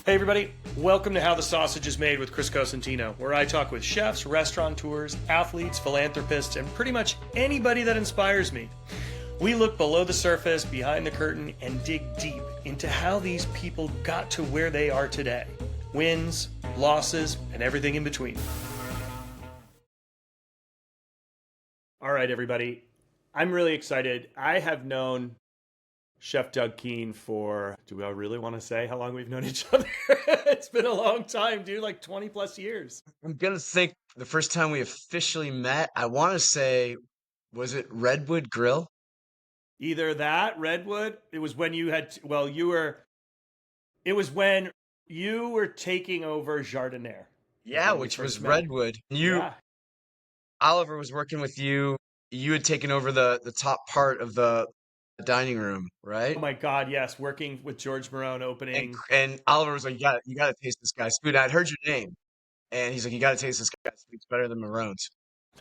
Hey everybody, welcome to How the Sausage is Made with Chris Cosentino, where I talk with chefs, restaurateurs, athletes, philanthropists, and pretty much anybody that inspires me. We look below the surface, behind the curtain, and dig deep into how these people got to where they are today. Wins, losses, and everything in between. All right, everybody, I'm really excited. I have known Chef Doug Keane for, do I really want to say how long we've known each other? It's been a long time, dude, like 20 plus years. I'm gonna think the first time we officially met, I want to say, was it Redwood Grill? Either that, Redwood, it was when you had, well, you were, it was when you were taking over Jardiniere, is Yeah, when we which was first met. Redwood. Yeah. Oliver was working with you. You had taken over the top part of the dining room, right? Oh my God, yes. Working with George Marone And opening. and Oliver was like, you gotta taste this guy's food. I'd heard your name, and he's like, you gotta taste this guy's food. It's better than Marone's.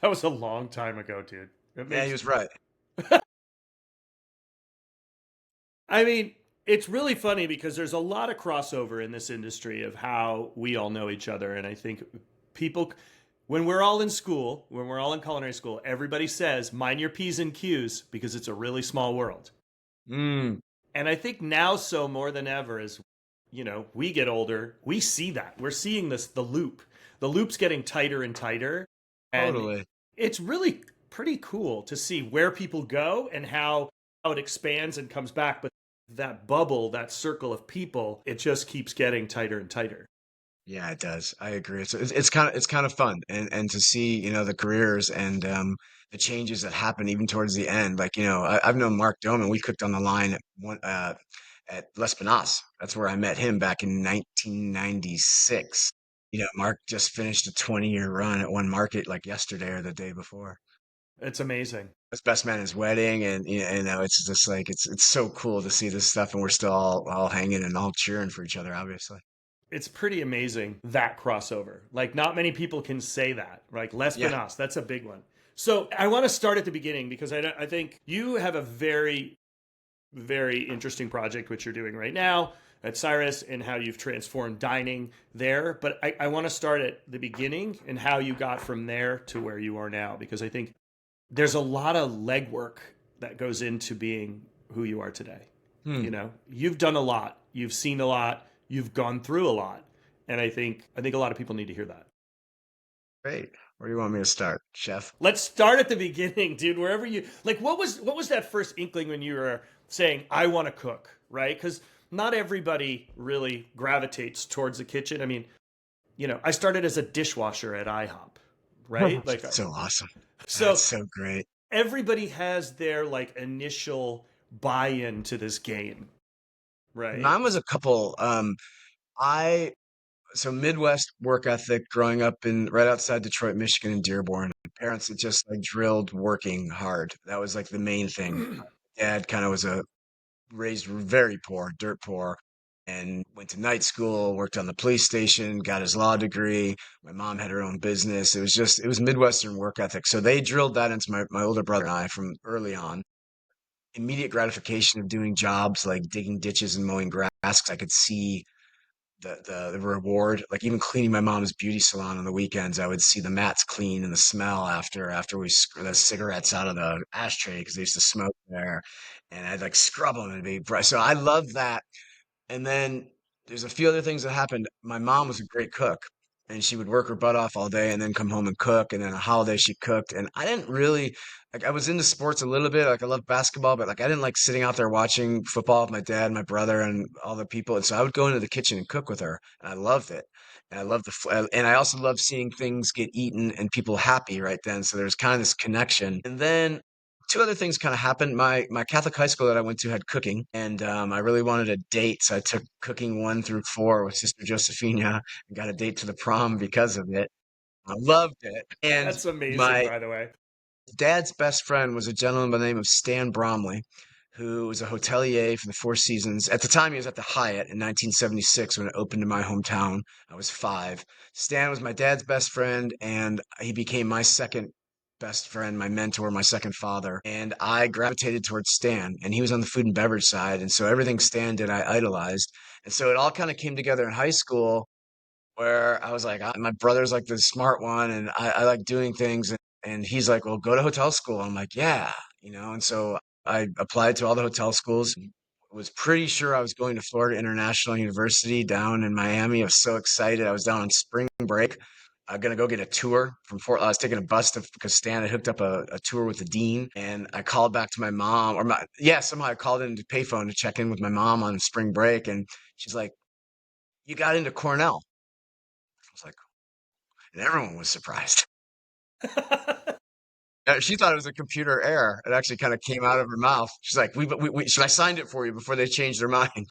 That was a long time ago, dude. It Yeah, he makes, was right. I mean, it's really funny because there's a lot of crossover in this industry of how we all know each other. And I think people, when we're all in school, when we're all in culinary school, everybody says, mind your P's and Q's because it's a really small world. Mm, And I think now, so more than ever, as we get older, we see that. We're seeing this, the loop. The loop's getting tighter and tighter. And totally. it's really pretty cool to see where people go and how it expands and comes back. But that bubble, that circle of people, it just keeps getting tighter and tighter. Yeah, it does. I agree. It's kind of fun, and to see the careers and the changes that happen even towards the end. Like I've known Mark Doman. We cooked on the line at Les Pinas. That's where I met him back in 1996. Mark just finished a 20-year run at one market like yesterday or the day before. It's amazing. His best man at his wedding, and it's just like it's so cool to see this stuff, and we're still all hanging and all cheering for each other, obviously. It's pretty amazing, that crossover. Like, not many people can say that. Like, Les Yeah. Pinas, that's a big one. So I want to start at the beginning because I think you have a very, very interesting project, which you're doing right now at Cyrus, and how you've transformed dining there. But I want to start at the beginning and how you got from there to where you are now, because I think there's a lot of legwork that goes into being who you are today. Hmm. You've done a lot, you've seen a lot, you've gone through a lot, and I think a lot of people need to hear that. Great. Where do you want me to start, chef? Let's start at the beginning, dude. Wherever you like, what was that first inkling when you were saying I want to cook, right? Because not everybody really gravitates towards the kitchen. I mean, I started as a dishwasher at IHOP, right? Like, So awesome. That's so so great. everybody has their like initial buy-in to this game, right? Mine was a couple. I so Midwest work ethic growing up in right outside Detroit, Michigan, in Dearborn. Parents had just like drilled working hard. That was like the main thing. Dad kind of was a raised very poor, dirt poor, and went to night school, worked on the police station, got his law degree. My mom had her own business. It was Midwestern work ethic. So they drilled that into my older brother and I from early on. Immediate gratification of doing jobs like digging ditches and mowing grass, 'cause I could see the reward. Like even cleaning my mom's beauty salon on the weekends, I would see the mats clean and the smell after we the cigarettes out of the ashtray because they used to smoke there, and I'd like scrub them and be bright. So I love that. And then there's a few other things that happened. My mom was a great cook, and she would work her butt off all day and then come home and cook. And then a holiday she cooked. And I didn't really like, I was into sports a little bit. Like I love basketball, but like I didn't like sitting out there watching football with my dad, my brother, and all the people. And so I would go into the kitchen and cook with her, and I loved it. And I loved and I also loved seeing things get eaten and people happy right then. So there's kind of this connection. And then two other things kind of happened. My Catholic high school that I went to had cooking, and I really wanted a date, so I took cooking 1 through 4 with Sister Josephina and got a date to the prom because of it. I loved it. And That's amazing, my by the way. dad's best friend was a gentleman by the name of Stan Bromley, who was a hotelier for the Four Seasons. At the time, he was at the Hyatt in 1976 when it opened in my hometown. I was 5. Stan was my dad's best friend, and he became my second best friend, my mentor, my second father. And I gravitated towards Stan, and he was on the food and beverage side. And so everything Stan did, I idolized. And so it all kind of came together in high school where I was like, my brother's like the smart one, and I like doing things. And he's like, well, go to hotel school. I'm like, yeah, And so I applied to all the hotel schools. Was pretty sure I was going to Florida International University down in Miami. I was so excited. I was down on spring break. I'm gonna go get a tour from Fort. I was taking a bus because Stan had hooked up a tour with the dean, and I called back to my mom, somehow I called into payphone to check in with my mom on spring break, and she's like, "You got into Cornell." I was like, and everyone was surprised. She thought it was a computer error. It actually kind of came out of her mouth. She's like, I signed it for you before they changed their mind."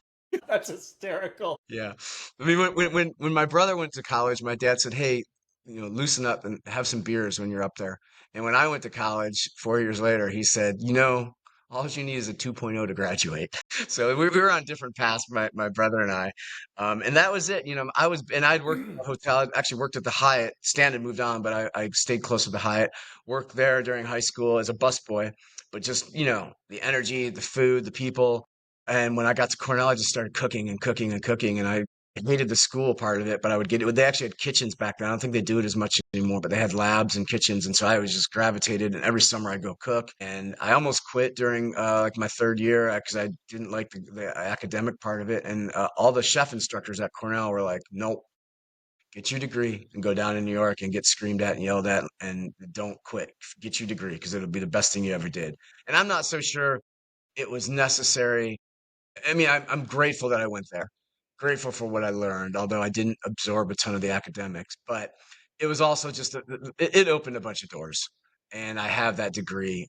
That's hysterical. Yeah. I mean, when my brother went to college, my dad said, "Hey, loosen up and have some beers when you're up there." And when I went to college 4 years later, he said, all you need is a 2.0 to graduate. So we were on different paths, my brother and I. And that was it. I'd worked at a hotel. I'd actually worked at the Hyatt. Stan had moved on, but I stayed close to the Hyatt, worked there during high school as a busboy. But just, the energy, the food, the people. And when I got to Cornell, I just started cooking and cooking and cooking. And I hated the school part of it, but I would get it. They actually had kitchens back then. I don't think they do it as much anymore, but they had labs and kitchens. And so I was just gravitated. And every summer I'd go cook. And I almost quit during like my third year because I didn't like the academic part of it. And all the chef instructors at Cornell were like, nope, get your degree and go down to New York and get screamed at and yelled at and don't quit. Get your degree because it'll be the best thing you ever did. And I'm not so sure it was necessary. I mean, I'm grateful that I went there, grateful for what I learned, although I didn't absorb a ton of the academics. But it was also just it opened a bunch of doors, and I have that degree.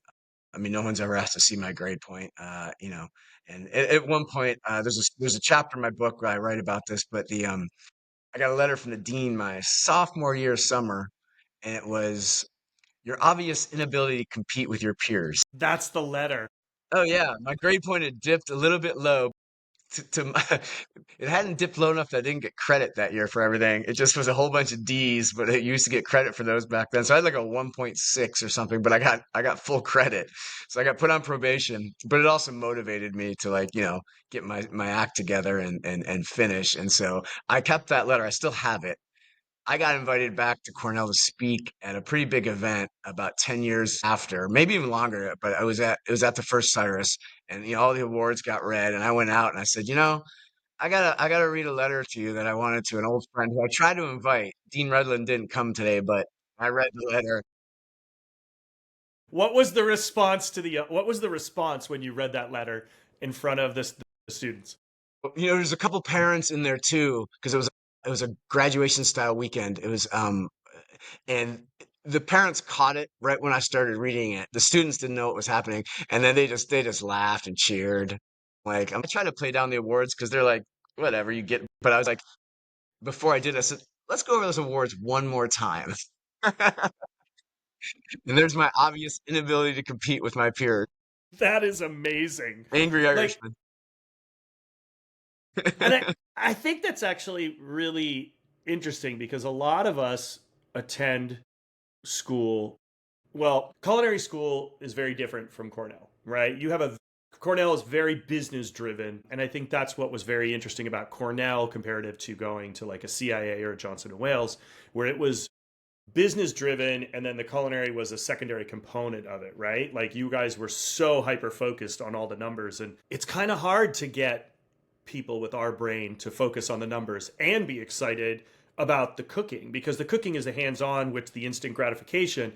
I mean, no one's ever asked to see my grade point, And at one point, there's a chapter in my book where I write about this, but I got a letter from the dean my sophomore year summer, and it was your obvious inability to compete with your peers. That's the letter. Oh yeah, my grade point had dipped a little bit low, it hadn't dipped low enough that I didn't get credit that year for everything. It just was a whole bunch of D's, but it used to get credit for those back then. So I had like a 1.6 or something, but I got full credit. So I got put on probation, but it also motivated me to like, get my act together and finish. And so I kept that letter. I still have it. I got invited back to Cornell to speak at a pretty big event about 10 years after, maybe even longer, but it was at the first Cyrus, and all the awards got read, and I went out and I said, I gotta read a letter to you that I wanted to an old friend who I tried to invite. Dean Redlin didn't come today, but I read the letter. What was the response when you read that letter in front of the students? There's a couple parents in there too, because it was a graduation style weekend. It was and the parents caught it right when I started reading it. The students didn't know what was happening, and then they just laughed and cheered. Like I'm trying to play down the awards because they're like, whatever you get. But I was like, before I did, I said, let's go over those awards one more time. And there's my obvious inability to compete with my peers. That is amazing. Angry Like, Irishman. and I think that's actually really interesting because a lot of us attend school. Well, culinary school is very different from Cornell, right? Cornell is very business driven, and I think that's what was very interesting about Cornell comparative to going to like a CIA or a Johnson and Wales, where it was business driven and then the culinary was a secondary component of it, right? Like you guys were so hyper focused on all the numbers, and it's kind of hard to get people with our brain to focus on the numbers and be excited about the cooking because the cooking is the hands-on, which the instant gratification.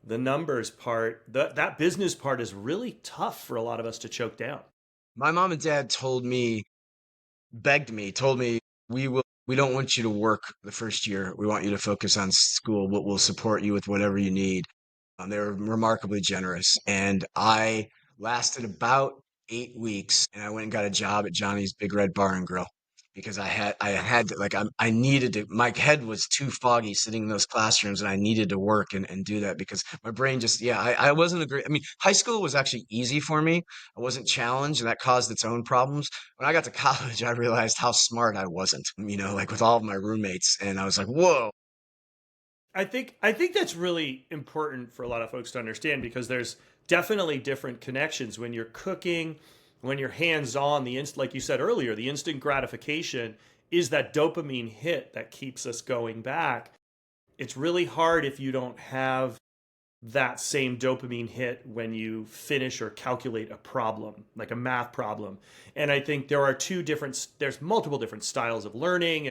The numbers part, that business part is really tough for a lot of us to choke down. My mom and dad told me, we don't want you to work the first year. We want you to focus on school. We'll support you with whatever you need. They were remarkably generous. And I lasted about 8 weeks, and I went and got a job at Johnny's Big Red Bar and Grill because I had to, like, I needed to, my head was too foggy sitting in those classrooms, and I needed to work and do that because my brain just, yeah, I wasn't a great, I mean, high school was actually easy for me. I wasn't challenged, and that caused its own problems. When I got to college, I realized how smart I wasn't, like with all of my roommates, and I was like, whoa. I think that's really important for a lot of folks to understand because there's definitely different connections when you're cooking when you're hands on, like you said earlier, the instant gratification is that dopamine hit that keeps us going back. It's really hard if you don't have that same dopamine hit when you finish or calculate a problem, like a math problem. And I think there's multiple different styles of learning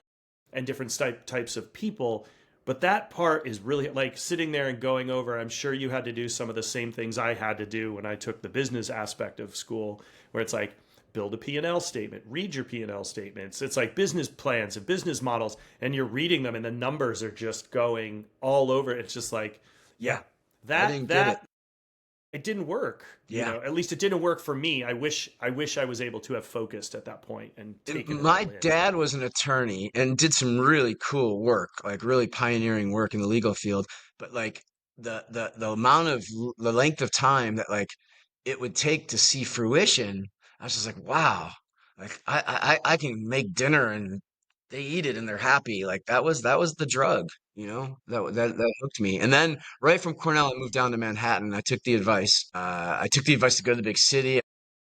and different types of people. But that part is really like sitting there and going over. I'm sure you had to do some of the same things I had to do when I took the business aspect of school, where it's like build a P&L statement, read your P&L statements. It's like business plans and business models, and you're reading them, and the numbers are just going all over. It's just like, Yeah, yeah, I that didn't get it. that it didn't work. Yeah. At least it didn't work for me. I wish I was able to have focused at that point and taken it My all in. dad was an attorney and did some really cool work, like really pioneering work in the legal field. But like the amount of the length of time that like it would take to see fruition, I was just like, wow, like I can make dinner and they eat it and they're happy. Like that was the drug, that hooked me. And then right from Cornell, I moved down to Manhattan. I took the advice. I took the advice to go to the big city.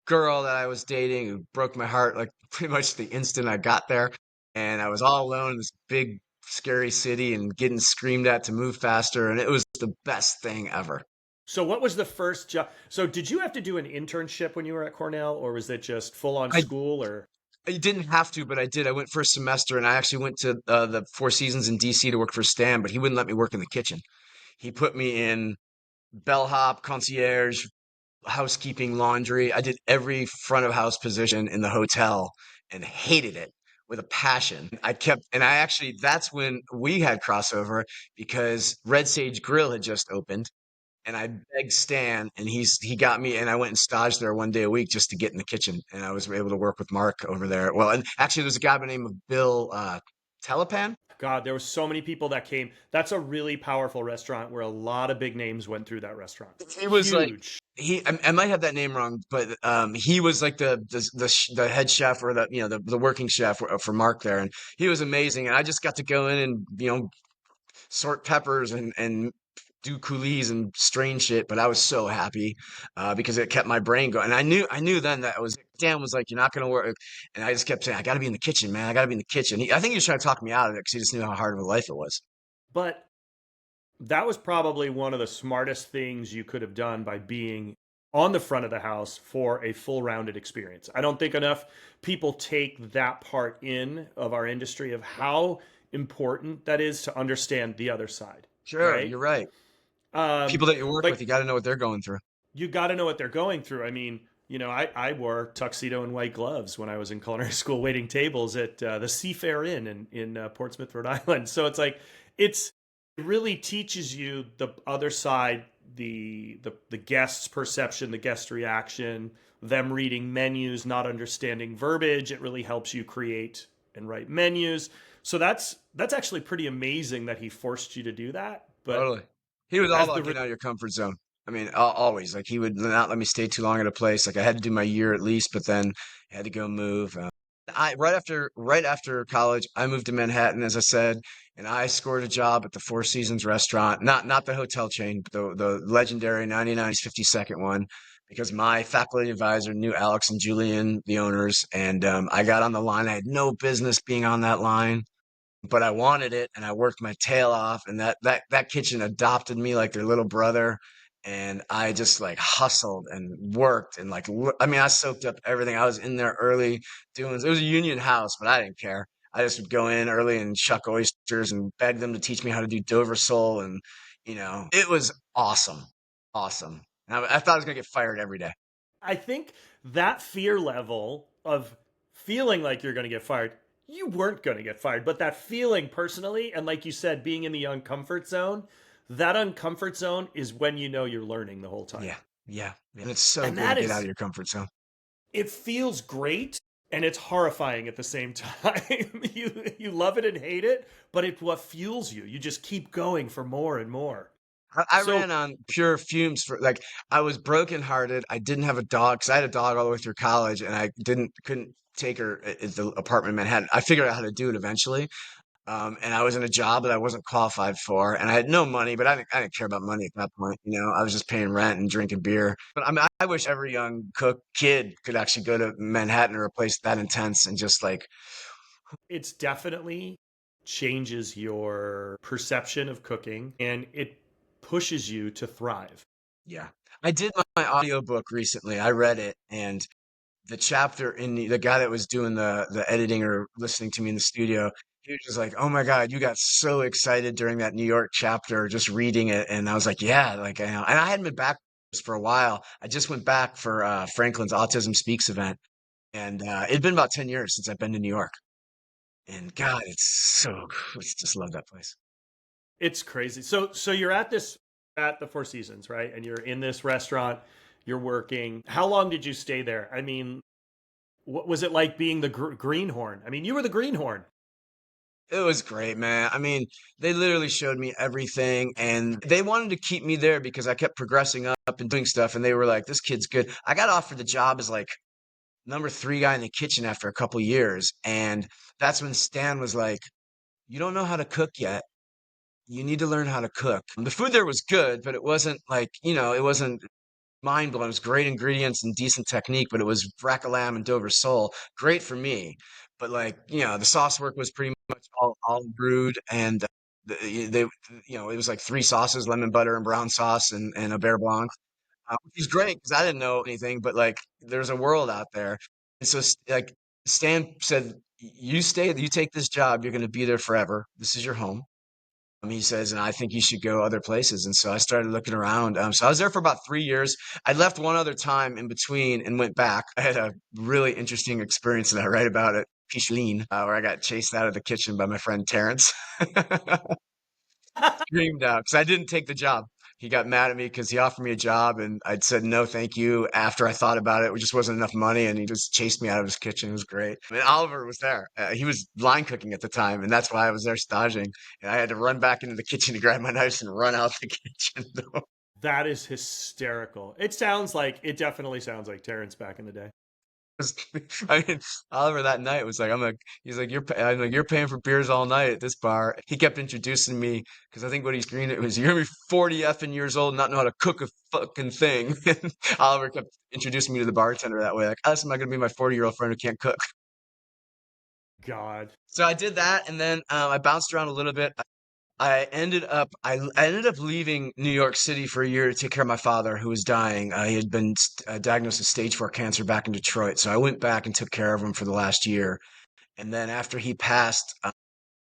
Girl that I was dating who broke my heart like pretty much the instant I got there. And I was all alone in this big, scary city and getting screamed at to move faster. And it was the best thing ever. So what was the first job? So did you have to do an internship when you were at Cornell, or was it just full on I, school? Or I didn't have to, but I did. I went for a semester and I actually went to the Four Seasons in DC to work for Stan, but he wouldn't let me work in the kitchen. He put me in bellhop, concierge, housekeeping, laundry. I did every front of house position in the hotel and hated it with a passion. And I actually, that's when we had crossover because Red Sage Grill had just opened. And I begged Stan, and he got me, and I went and staged there one day a week just to get in the kitchen, and I was able to work with Mark over there. Well, and actually, there's a guy by the name of Bill Telepan. God, there were so many people that came. That's a really powerful restaurant where a lot of big names went through that restaurant. He was like Huge. I might have that name wrong, but he was like the head chef or the working chef for Mark there, and he was amazing. And I just got to go in and sort peppers and do coulis and strange shit, but I was so happy because it kept my brain going. And I knew then that Dan was like, "You're not gonna work," and I just kept saying, "I got to be in the kitchen, man. I got to be in the kitchen." I think he was trying to talk me out of it because he just knew how hard of a life it was. But that was probably one of the smartest things you could have done by being on the front of the house for a full rounded experience. I don't think enough people take that part in of our industry of how important that is to understand the other side, Sure, right? you're right. Um, People that you work with, like you got to know what they're going through. you got to know what they're going through. I mean, I wore tuxedo and white gloves when I was in culinary school waiting tables at the Seafair Inn in Portsmouth, Rhode Island. So it's like, it really teaches you the other side, the guest's perception, the guest reaction, them reading menus, not understanding verbiage. It really helps you create and write menus. So that's actually pretty amazing that he forced you to do that. But Totally. He was all as about the getting out of your comfort zone. I mean, always. Like he would not let me stay too long at a place. Like I had to do my year at least, but then I had to go move. I right after college, I moved to Manhattan, as I said, and I scored a job at the Four Seasons restaurant, not the hotel chain, but the legendary 99's 52nd one, because my faculty advisor knew Alex and Julian, the owners, and I got on the line. I had no business being on that line, but I wanted it and I worked my tail off, and that kitchen adopted me like their little brother. And I just like hustled and worked and like I mean I soaked up everything. I was in there early doing it was a union house, but I didn't care. I just would go in early and shuck oysters and beg them to teach me how to do Dover sole, and it was awesome. Awesome. And I thought I was gonna get fired every day. I think that fear level of feeling like you're going to get fired, you weren't going to get fired, but that feeling personally, and like you said, being in the uncomfort zone, that uncomfort zone is when you know you're learning the whole time. Yeah, yeah. And it's so And good to that get out of is, your comfort zone. it feels great and it's horrifying at the same time. You love it and hate it, but it's what fuels you. You just keep going for more and more. I So ran on pure fumes for like I was brokenhearted. I didn't have a dog because I had a dog all the way through college, and I couldn't take her at the apartment in Manhattan. I figured out how to do it eventually, And I was in a job that I wasn't qualified for, and I had no money, but I didn't care about money at that point. I was just paying rent and drinking beer. But I mean, I wish every young kid could actually go to Manhattan or a place that intense and just like, It's definitely changes your perception of cooking and it pushes you to thrive. yeah. I did my audiobook recently. I read it, and the chapter in the guy that was doing the editing or listening to me in the studio, he was just like, "Oh my God, you got so excited during that New York chapter, just reading it." And I was like, "Yeah, like and I hadn't been back for a while. I just went back for Franklin's Autism Speaks event, and it'd been about 10 years since I've been to New York. And God, it's so I just love that place. It's crazy. So you're at the Four Seasons, right? And you're in this restaurant, you're working. How long did you stay there? I mean, what was it like being the greenhorn? I mean, you were the greenhorn. It was great, man. I mean, they literally showed me everything, and they wanted to keep me there because I kept progressing up and doing stuff, and they were like, "This kid's good." I got offered the job as like number three guy in the kitchen after a couple years, and that's when Stan was like, "You don't know how to cook yet. You need to learn how to cook." The food there was good, but it wasn't like, it wasn't mind blowing. It was great ingredients and decent technique, but it was rack of lamb and Dover sole. Great for me. But like, the sauce work was pretty much all brewed, and they, it was like three sauces, lemon butter and brown sauce and a bear blanc, which is great because I didn't know anything, but like there's a world out there. And so like Stan said, you stay, you take this job, you're going to be there forever. This is your home. He says, and I think you should go other places. And so I started looking around. So I was there for about 3 years. I left one other time in between and went back. I had a really interesting experience that I write about at Picheline, where I got chased out of the kitchen by my friend Terrence. Screamed out because I didn't take the job. He got mad at me because he offered me a job and I'd said no, thank you. After I thought about it, it just wasn't enough money, and he just chased me out of his kitchen. It was great. And Oliver was there. He was line cooking at the time, and that's why I was there staging. And I had to run back into the kitchen to grab my knives and run out the kitchen door. That is hysterical. It definitely sounds like Terrence back in the day. I mean, Oliver that night was like, he's like, I'm like, you're paying for beers all night at this bar. He kept introducing me because I think what he's screened it was, you're gonna be 40 effing years old, and not know how to cook a fucking thing. And Oliver kept introducing me to the bartender that way, like, oh, this is not gonna be my 40-year-old friend who can't cook. God. So I did that, and then I bounced around a little bit. I ended up leaving New York City for a year to take care of my father who was dying. He had been diagnosed with stage 4 cancer back in Detroit. So I went back and took care of him for the last year. And then after he passed,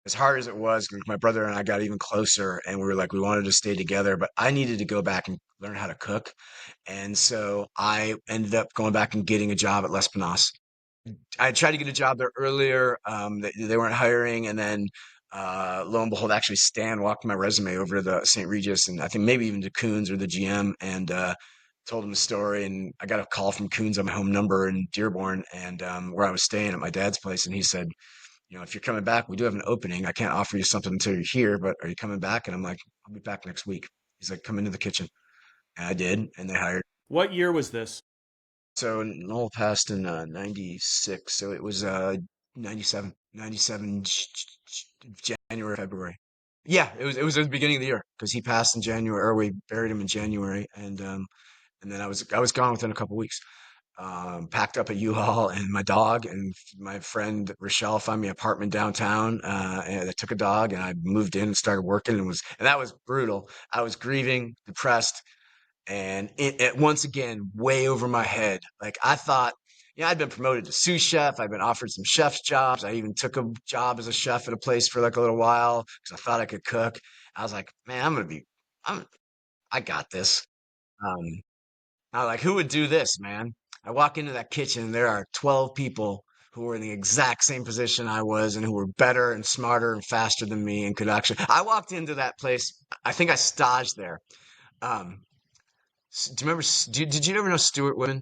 as hard as it was, my brother and I got even closer, and we were like, we wanted to stay together, but I needed to go back and learn how to cook. And so I ended up going back and getting a job at L'Espinasse. I tried to get a job there earlier. They weren't hiring, and then lo and behold, actually Stan walked my resume over to the St. Regis, and I think maybe even to Coons or the GM, and told him the story. And I got a call from Coons on my home number in Dearborn, and where I was staying at my dad's place, and he said, if you're coming back, we do have an opening. I can't offer you something until you're here, but are you coming back? And I'm like, I'll be back next week. He's like, come into the kitchen, and I did, and they hired. What year was this? So Noel passed in 96. So it was 97, 97 January, February. Yeah, it was at the beginning of the year because he passed in January, or we buried him in January, and then I was gone within a couple weeks. Packed up a U-Haul and my dog, and my friend Rochelle found me an apartment downtown, and I took a dog, and I moved in and started working, and that was brutal. I was grieving, depressed, and it once again way over my head. Like I thought, I'd been promoted to sous chef. I'd been offered some chef's jobs. I even took a job as a chef at a place for like a little while because I thought I could cook. I was like, man, I got this. Um, I was like, who would do this, man? I walk into that kitchen and there are 12 people who were in the exact same position I was and who were better and smarter and faster than me and could actually. I walked into that place. I think I staged there. Um, do you remember? Did you ever know Stuart Women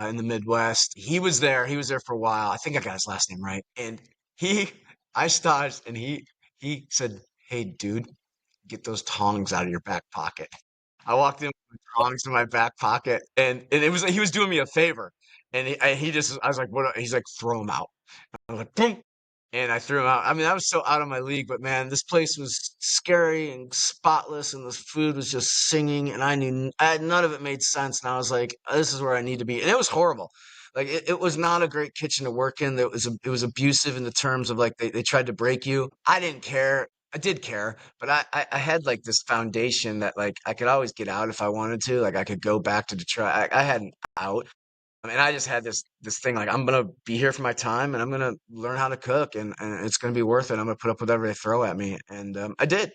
in the Midwest? He was there. He was there for a while. I think I got his last name right. And he, I staged, and he said, "Hey, dude, get those tongs out of your back pocket." I walked in with tongs in my back pocket, and it was he was doing me a favor, and he just I was like, "What?" He's like, "Throw them out." I was like, "Boom." and I threw him out. I mean, I was so out of my league, but man, this place was scary and spotless, and the food was just singing, and none of it made sense. And I was like, this is where I need to be. And it was horrible. Like it was not a great kitchen to work in. It was abusive in the terms of like they tried to break you. I didn't care. I did care, but I had like this foundation that like I could always get out if I wanted to. Like I could go back to Detroit. I had an out. I mean, I just had this thing like I'm gonna be here for my time, and I'm gonna learn how to cook, and it's gonna be worth it. I'm gonna put up with whatever they throw at me, and I did,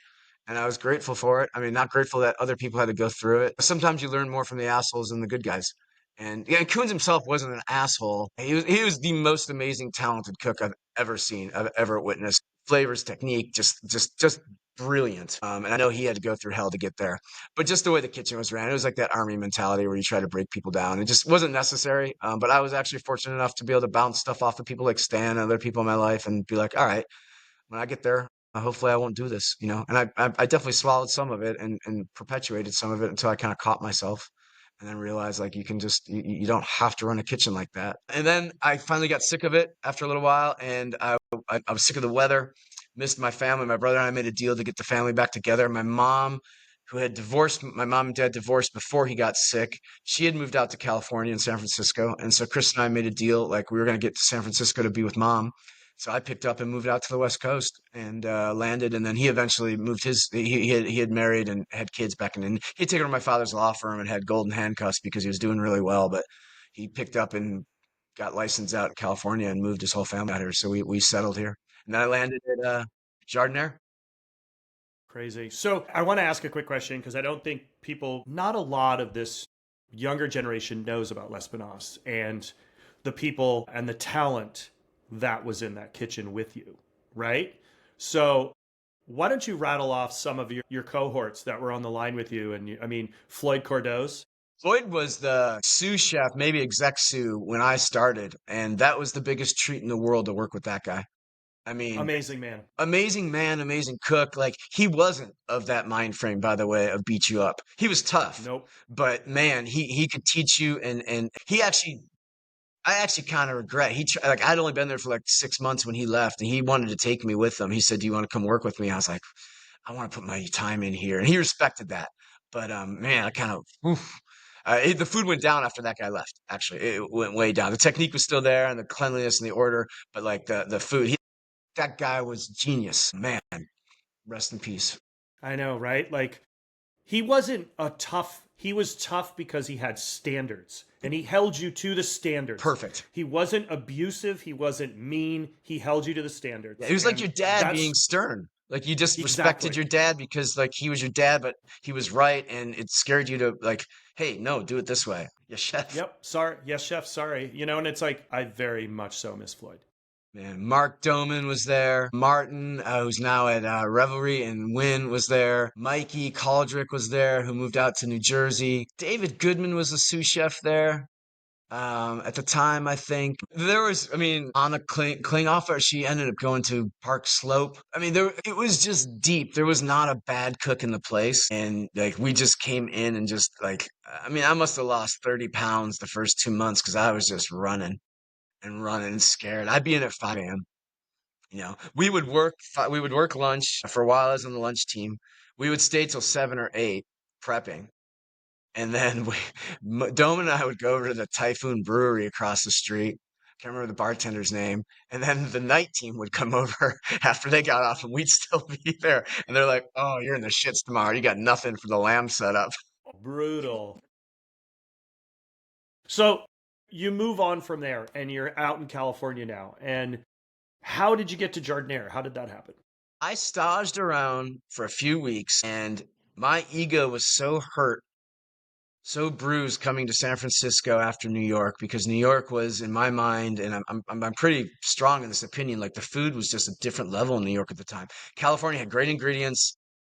and I was grateful for it. I mean, not grateful that other people had to go through it. Sometimes you learn more from the assholes than the good guys. And yeah, Coons himself wasn't an asshole. He was the most amazing, talented cook I've ever seen, I've ever witnessed. Flavors, technique, just brilliant. And I know he had to go through hell to get there. But just the way the kitchen was ran, it was like that army mentality where you try to break people down. It just wasn't necessary. But I was actually fortunate enough to be able to bounce stuff off of people like Stan and other people in my life and be like, all right, when I get there, hopefully I won't do this, you know. And I definitely swallowed some of it and perpetuated some of it until I kind of caught myself and then realized like you don't have to run a kitchen like that. And then I finally got sick of it after a little while, and I was sick of the weather, missed my family. My brother and I made a deal to get the family back together. My mom, who had divorced, my mom and dad divorced before he got sick. She had moved out to California and San Francisco, and so Chris and I made a deal like we were going to get to San Francisco to be with mom. So I picked up and moved out to the West Coast and landed. And then he eventually moved he had married and had kids back in. And he'd taken over my father's law firm and had golden handcuffs because he was doing really well. But he picked up and got licensed out in California and moved his whole family out here. So we settled here. And then I landed at Jardiniere. Crazy. So I want to ask a quick question because I don't think people, not a lot of this younger generation knows about L'Espinasse and the people and the talent that was in that kitchen with you, right? So why don't you rattle off some of your cohorts that were on the line with you? And I mean, Floyd Cordo's. Floyd was the sous chef, maybe exec sous when I started. And that was the biggest treat in the world to work with that guy. I mean, Amazing man. amazing man, amazing cook. Like he wasn't of that mind frame, by the way, of beat you up. He was tough, Nope. but man, he could teach you, and he actually. I actually kind of regret like I'd only been there for like 6 months when he left, and he wanted to take me with him. He said, "Do you want to come work with me?" I was like, "I want to put my time in here," and he respected that. But man, I kind of the food went down after that guy left. Actually, it went way down. The technique was still there, and the cleanliness and the order, but like the food, that guy was genius. Man, rest in peace. I know, right? Like he wasn't a tough, he was tough because he had standards and he held you to the standards. Perfect. He wasn't abusive, he wasn't mean, he held you to the Yeah, standards. he was like And your dad being that's stern. Like you just respected exactly. your dad because like he was your dad, but he was right, and it scared you to like, hey, no, do it this way. Yeah, chef. Yep, sorry. Yes, chef, sorry. You know, and it's like I very much so miss Floyd. Man, Mark Doman was there. Martin, who's now at Revelry and Wynn, was there. Mikey Caldrick was there, who moved out to New Jersey. David Goodman was the sous chef there. At the time, I think there was, I mean, Anna Klinghoffer, she ended up going to Park Slope. I mean, it was just deep. There was not a bad cook in the place. And like, we just came in and just like, I mean, I must have lost 30 pounds the first 2 months because I was just running and running and scared. I'd be in at 5 a.m. You know, we would work lunch for a while. I was on the lunch team. We would stay till 7 or 8 prepping. And then Dome and I would go over to the Typhoon Brewery across the street. Can't remember the bartender's name. And then the night team would come over after they got off, and we'd still be there. And they're like, "Oh, you're in the shits tomorrow. You got nothing for the lamb setup." Brutal. So you move on from there and you're out in California now. And how did you get to Jardiniere? How did that happen? I staged around for a few weeks, and my ego was so hurt, so bruised coming to San Francisco after New York, because New York was in my mind, and I'm pretty strong in this opinion, like the food was just a different level in New York at the time. California had great ingredients,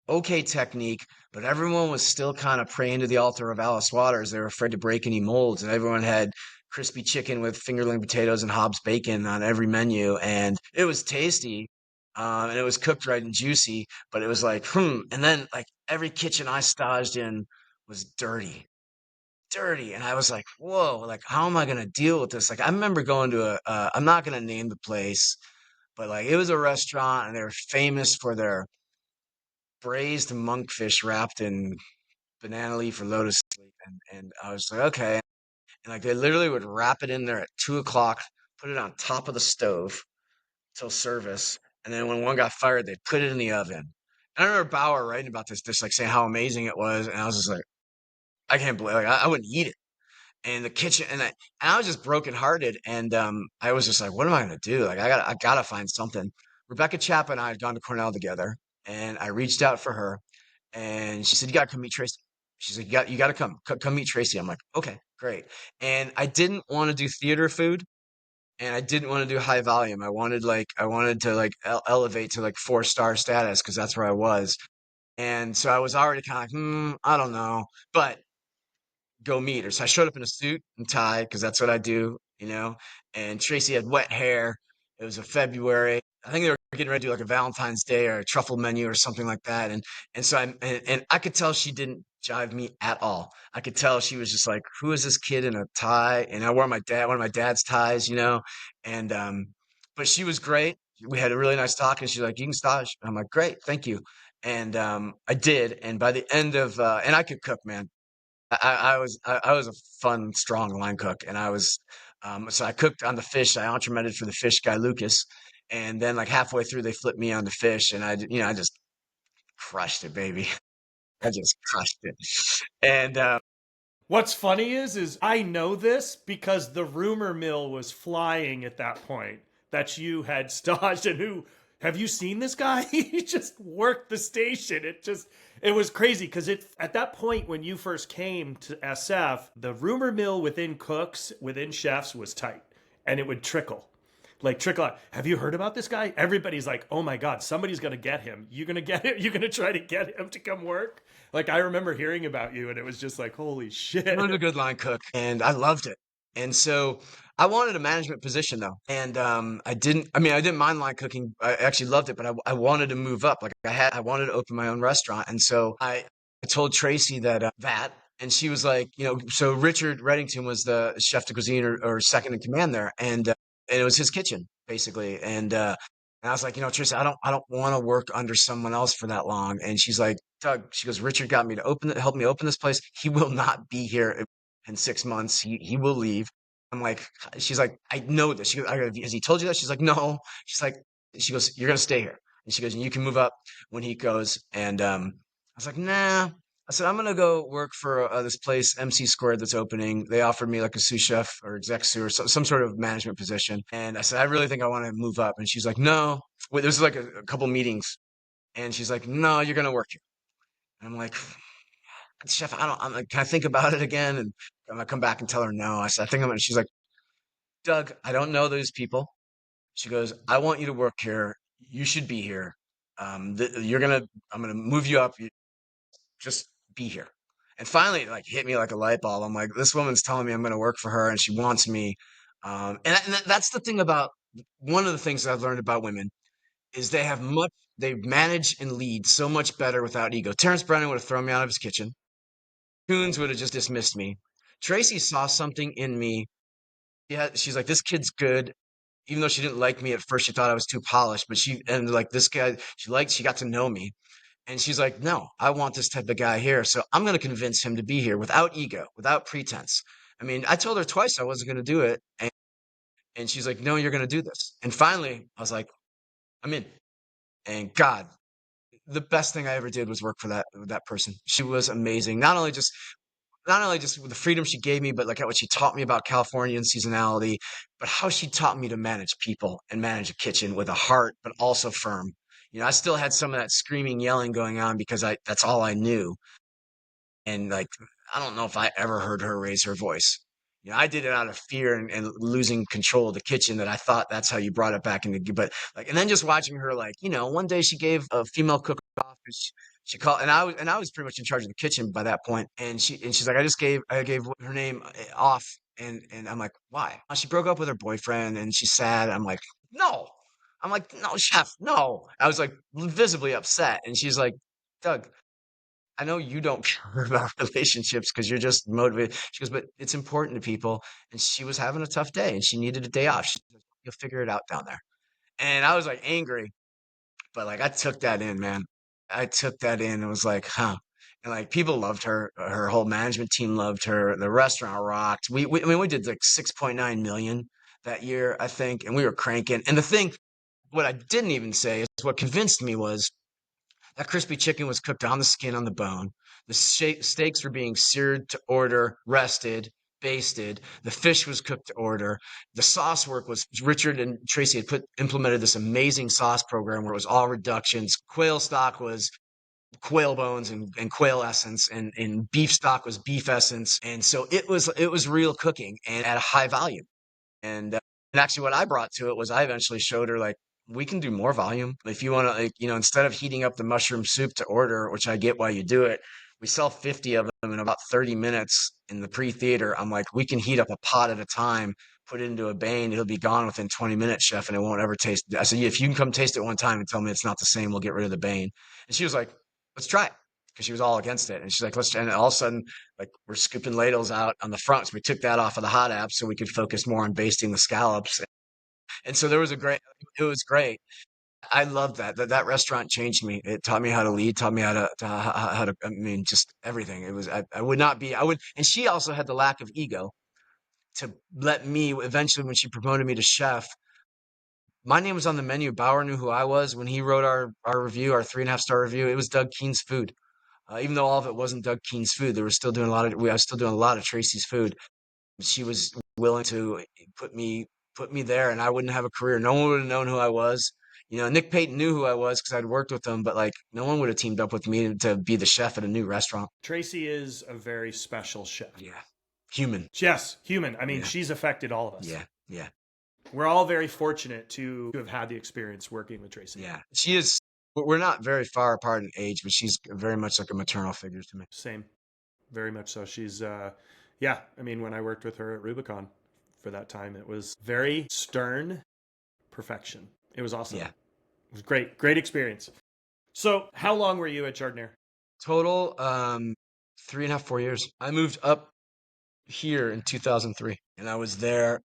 okay technique, but everyone was still kind of praying to the altar of Alice Waters. They were afraid to break any molds, and everyone had crispy chicken with fingerling potatoes and Hobbs bacon on every menu, and it was tasty. And it was cooked right and juicy, but it was like, And then like every kitchen I staged in was dirty. And I was like, whoa, like, how am I going to deal with this? Like, I remember going to I'm not going to name the place, but like it was a restaurant and they were famous for their braised monkfish wrapped in banana leaf or lotus leaf. And I was like, okay. And like they literally would wrap it in there at 2 o'clock, put it on top of the stove till service. And then when one got fired, they'd put it in the oven. And I remember Bauer writing about this, just like saying how amazing it was. And I was just like, I can't believe like I wouldn't eat it. And the kitchen and I was just brokenhearted. And I was just like, what am I gonna do? Like I gotta find something. Rebecca Chappa and I had gone to Cornell together, and I reached out for her, and she said, you gotta come meet Tracy. She's like, you gotta come meet Tracy. I'm like, okay, great. And I didn't want to do theater food, and I didn't want to do high volume. I wanted to like elevate to like 4-star status because that's where I was. And so I was already kind of like, I don't know. But go meet her. So I showed up in a suit and tie because that's what I do, you know. And Tracy had wet hair. It was a February. I think they were getting ready to do like a Valentine's Day or a truffle menu or something like that. And so and I could tell she didn't jive me at all. I could tell she was just like, who is this kid in a tie? And I wore one of my dad's ties, you know. And but she was great. We had a really nice talk, and she's like, you can stage. I'm like, great, thank you. And I did. And by the end of and I could cook, man. I was a fun, strong line cook, and I was so I cooked on the fish. I entremeted for the fish guy Lucas, and then like halfway through they flipped me on the fish, and I just crushed it, baby. I just crushed it, and What's funny is I know this because the rumor mill was flying at that point that you had staged and who have you seen this guy? He just worked the station. It was crazy because it at that point when you first came to SF, the rumor mill within cooks, within chefs was tight and it would trickle. Like trickle out. Have you heard about this guy? Everybody's like, oh my God, somebody's gonna get him. You gonna get him? You gonna try to get him to come work? Like I remember hearing about you and it was just like, holy I was a shit. good line cook, and I loved it. And so I wanted a management position though, and I didn't. I mean, I didn't mind line cooking. I actually loved it, but I wanted to move up. Like I wanted to open my own restaurant, and so I told Tracy that, and she was like, so Richard Reddington was the chef de cuisine or second in command there, and it was his kitchen basically, and I was like, Tracy, I don't want to work under someone else for that long. And she's like, Doug, she goes, Richard got me to help me open this place. He will not be here in 6 months. He will leave. I'm like, she's like, I know this. She goes, has he told you that? She's like, no. She's like, she goes, you're gonna stay here. And she goes, and you can move up when he goes. And I was like, nah. I said, I'm gonna go work for this place, MC Squared, that's opening. They offered me like a sous chef or exec sous or some sort of management position. And I said, I really think I want to move up. And she's like, no. Wait, this is like a couple meetings. And she's like, no, you're gonna work here. And I'm like, chef, I'm like, can I think about it again? And I'm gonna come back and tell her no. I said, I think I'm gonna, she's like, Doug, I don't know those people. She goes, I want you to work here. You should be here. I'm gonna move you up. You just be here. And finally, it like hit me like a light bulb. I'm like, this woman's telling me I'm gonna work for her, and she wants me. And that's the thing about one of the things that I've learned about women is they manage and lead so much better without ego. Terrence Brennan would have thrown me out of his kitchen. Coons would have just dismissed me. Tracy saw something in me. Yeah, she's like, this kid's good. Even though she didn't like me at first, she thought I was too polished. But and like this guy, she got to know me. And she's like, no, I want this type of guy here. So I'm going to convince him to be here without ego, without pretense. I mean, I told her twice I wasn't going to do it. And she's like, no, you're going to do this. And finally, I was like, I'm in. And God, the best thing I ever did was work for that person. She was amazing. Not only just with the freedom she gave me, but like what she taught me about Californian seasonality, but how she taught me to manage people and manage a kitchen with a heart, but also firm. I still had some of that screaming, yelling going on because that's all I knew. And like, I don't know if I ever heard her raise her voice. I did it out of fear and losing control of the kitchen that I thought that's how you brought it back into, but like, and then just watching her, like, one day she gave a female cook off. She called, and I was pretty much in charge of the kitchen by that point. And she's like, I gave her name off. And I'm like, why? She broke up with her boyfriend and she's sad. I'm like, no. I'm like, no, chef, no. I was like visibly upset. And she's like, Doug, I know you don't care about relationships because you're just motivated. She goes, but it's important to people. And she was having a tough day and she needed a day off. She's like, you'll figure it out down there. And I was like angry, but like I took that in, man. I took that in and was like, huh. And like people loved her. Her whole management team loved her. The restaurant rocked. I mean, we did like 6.9 million that year, I think, and we were cranking. And the thing, what I didn't even say is what convinced me was that crispy chicken was cooked on the skin, on the bone. The steaks were being seared to order, rested, basted. The fish was cooked to order. The sauce work was Richard and Tracy had implemented this amazing sauce program where it was all reductions. Quail stock was quail bones and quail essence, and beef stock was beef essence. And so it was real cooking and at a high volume. And actually, what I brought to it was I eventually showed her like we can do more volume if you want to. Like, instead of heating up the mushroom soup to order, which I get why you do it, we sell 50 of them in about 30 minutes in the pre-theater. I'm like, we can heat up a pot at a time, put it into a bane. It'll be gone within 20 minutes, chef, and it won't ever taste. I said, if you can come taste it one time and tell me it's not the same, we'll get rid of the bane. And she was like, let's try it. Because she was all against it. And she's like, let's try. And all of a sudden, like we're scooping ladles out on the front. So we took that off of the hot apps so we could focus more on basting the scallops. And so it was great. I loved that. That restaurant changed me. It taught me how to lead, taught me how to, I mean, just everything. I would not be, I would, and she also had the lack of ego to let me eventually, when she promoted me to chef, my name was on the menu. Bauer knew who I was when he wrote our review, our 3.5 star review. It was Doug Keane's food. Even though all of it wasn't Doug Keane's food, I was still doing a lot of Tracy's food. She was willing to put me put me there, and I wouldn't have a career. No one would have known who I was. Nick Payton knew who I was because I'd worked with him, but like no one would have teamed up with me to be the chef at a new restaurant. Tracy is a very special chef. Yeah, human. Yes, human. I mean, Yeah, she's affected all of us. yeah, yeah, We're all very fortunate to have had the experience working with Tracy. yeah. She is. We're not very far apart in age, but she's very much like a maternal figure to me. Same. Very much so. She's, yeah, I mean, when I worked with her at Rubicon for that time, it was very stern perfection. It was awesome. Yeah. It was great. Great experience. So, how long were you at Jardinier? Total, 3.5, 4 years. I moved up here in 2003, and I was there.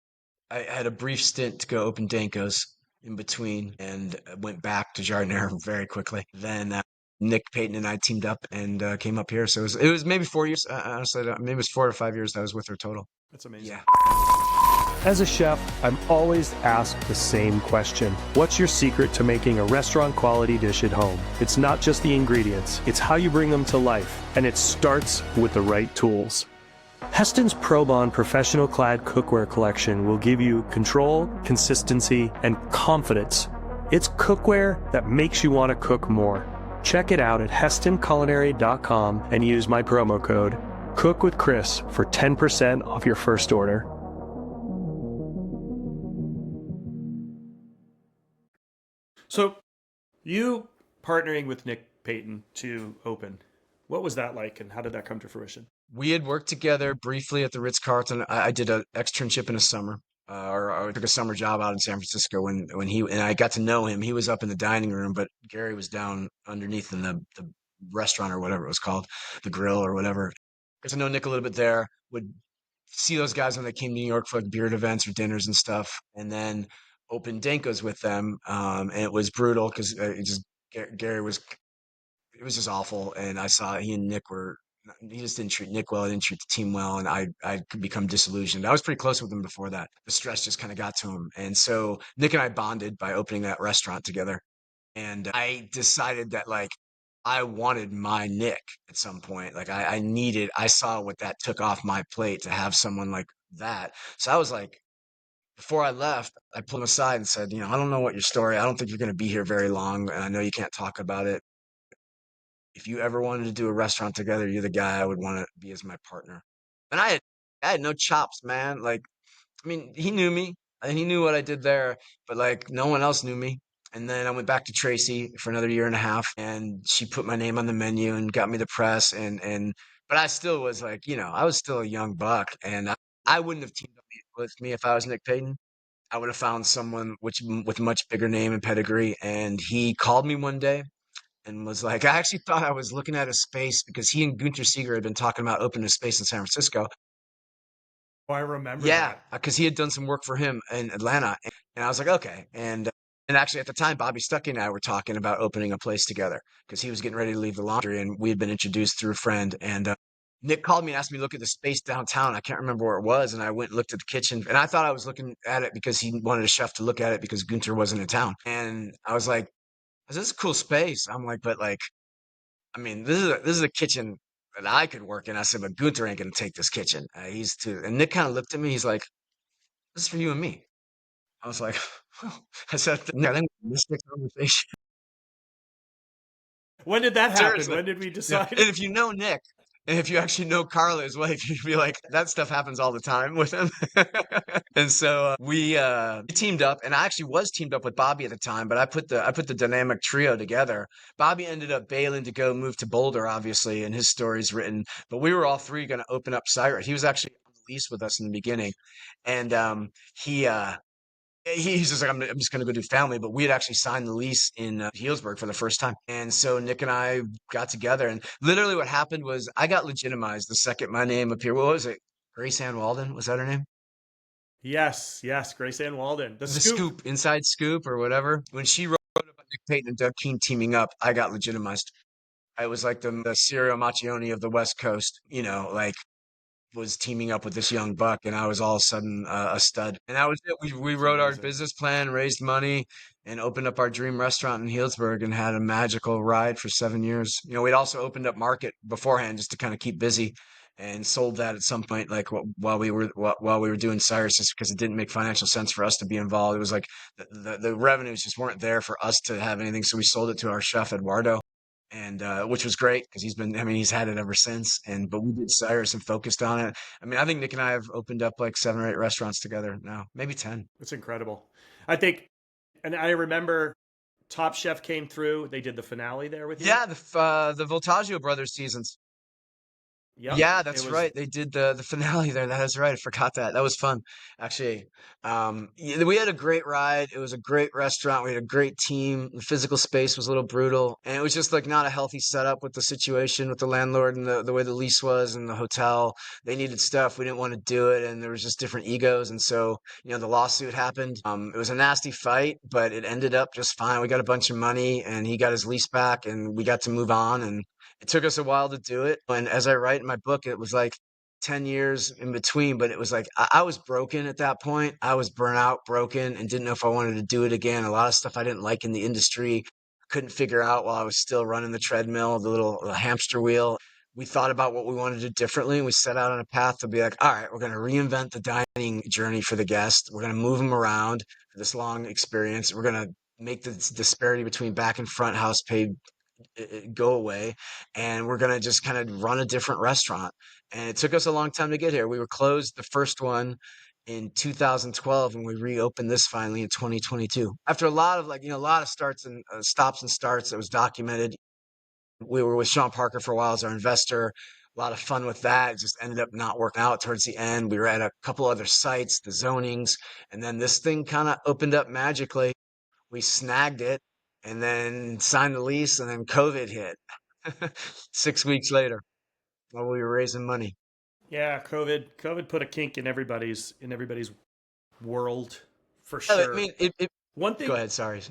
I had a brief stint to go open Danko's in between and went back to Jardinier very quickly. Then Nick Payton and I teamed up and came up here. So it was maybe 4 years. Honestly, maybe it was 4 or 5 years that I was with her total. That's amazing. Yeah. As a chef, I'm always asked the same question. What's your secret to making a restaurant quality dish at home? It's not just the ingredients, it's how you bring them to life. And it starts with the right tools. Heston's ProBond professional clad cookware collection will give you control, consistency, and confidence. It's cookware that makes you want to cook more. Check it out at HestonCulinary.com and use my promo code CookWithChris for 10% off your first order. So, you partnering with Nick Payton to open, what was that like and how did that come to fruition? We had worked together briefly at the Ritz-Carlton. I did an externship in a summer, or I took a summer job out in San Francisco when he and I got to know him. He was up in the dining room, but Gary was down underneath in the restaurant or whatever it was called, the grill or whatever. Got to know Nick a little bit there. Would see those guys when they came to New York for like beard events or dinners and stuff, and then opened Danko's with them. And it was brutal because Gary was it was just awful. And I saw he and Nick were he just didn't treat Nick well. I didn't treat the team well, and I could become disillusioned. I was pretty close with him before that. The stress just kind of got to him, and so Nick and I bonded by opening that restaurant together. And I decided that like I wanted my Nick at some point. Like I saw what that took off my plate to have someone like that. So I was like, before I left, I pulled him aside and said, I don't know what your story. I don't think you're going to be here very long, and I know you can't talk about it. If you ever wanted to do a restaurant together, you're the guy I would want to be as my partner. And I had no chops, man. Like, I mean, he knew me and he knew what I did there, but like no one else knew me. And then I went back to Tracy for another year and a half, and she put my name on the menu and got me the press. But I still was like, I was still a young buck, and I wouldn't have teamed up with me if I was Nick Payton. I would have found someone with a much bigger name and pedigree. And he called me one day and was like, I actually thought I was looking at a space because he and Gunter Seeger had been talking about opening a space in San Francisco. Oh, I remember Yeah, that. because he had done some work for him in Atlanta, and I was like, okay. And And actually, at the time, Bobby Stuckey and I were talking about opening a place together because he was getting ready to leave the laundry, and we had been introduced through a friend. And Nick called me and asked me to look at the space downtown. I can't remember where it was, and I went and looked at the kitchen. And I thought I was looking at it because he wanted a chef to look at it because Gunter wasn't in town. And I was like, "This is a cool space." I'm like, "But like, I mean, this is a kitchen that I could work in." I said, "But Gunter ain't gonna take this kitchen. He's too." And Nick kind of looked at me. He's like, "This is for you and me." I was like, I said, "Nick, I think we missed the conversation." When did that happen? Seriously. When did we Yeah. decide? And if you know Nick, and if you actually know Carla, his wife, you'd be like, that stuff happens all the time with him. And so we teamed up, and I actually was teamed up with Bobby at the time, but I put the dynamic trio together. Bobby ended up bailing to go move to Boulder, obviously, and his story's written. But we were all three going to open up Cyrus. He was actually on the lease with us in the beginning, and he's just like, I'm just going to go do family. But we had actually signed the lease in Healdsburg for the first time. And so Nick and I got together. And literally what happened was I got legitimized the second my name appeared. What was it? Grace Ann Walden? Was that her name? Yes, yes, Grace Ann Walden. The The Scoop. Scoop, Inside Scoop or whatever. When she wrote about Nick Payton and Doug Keane teaming up, I got legitimized. I was like the Serial Macchione of the West Coast, like was teaming up with this young buck, and I was all of a sudden a stud. And that was it. We It's wrote our amazing. business plan, raised money, and opened up our dream restaurant in Healdsburg, and had a magical ride for 7 years. We'd also opened up Market beforehand just to kind of keep busy, and sold that at some point, like while we were doing Cyrus, just because it didn't make financial sense for us to be involved. It was like the revenues just weren't there for us to have anything, so we sold it to our chef Eduardo, and which was great because he's had it ever since. But we did Cyrus and focused on it. I mean, I think Nick and I have opened up like 7 or 8 restaurants together now, maybe 10. It's incredible. I think, and I remember Top Chef came through. They did the finale there with you. Yeah, the Voltaggio brothers seasons. Yep. Yeah, It that's was, right. They did the finale there. That is right. I forgot that. That was fun, actually. Yeah, we had a great ride. It was a great restaurant. We had a great team. The physical space was a little brutal, and it was just like not a healthy setup with the situation with the landlord and the way the lease was and the hotel. They needed stuff. We didn't want to do it, and there was just different egos, and so the lawsuit happened. It was a nasty fight, but it ended up just fine. We got a bunch of money, and he got his lease back, and we got to move on, and it took us a while to do it. And as I write in my book, it was like 10 years in between, but it was like I was broken at that point. I was burnt out, broken, and didn't know if I wanted to do it again. A lot of stuff I didn't like in the industry, couldn't figure out while I was still running the treadmill, the little hamster wheel. We thought about what we wanted to do differently, and we set out on a path to be like, all right, we're going to reinvent the dining journey for the guest. We're going to move them around for this long experience. We're going to make the disparity between back and front house pay go away, and we're going to just kind of run a different restaurant. And it took us a long time to get here. We were closed the first one in 2012, and we reopened this finally in 2022 after a lot of a lot of starts and stops and starts that was documented. We were with Sean Parker for a while as our investor. A lot of fun with that. It just ended up not working out towards the end. We were at a couple other sites, the zonings, and then this thing kind of opened up magically. We snagged it and then signed the lease, and then COVID hit 6 weeks later while we were raising money. yeah, COVID put a kink in everybody's world for I sure. mean, it One go thing, ahead. Sorry.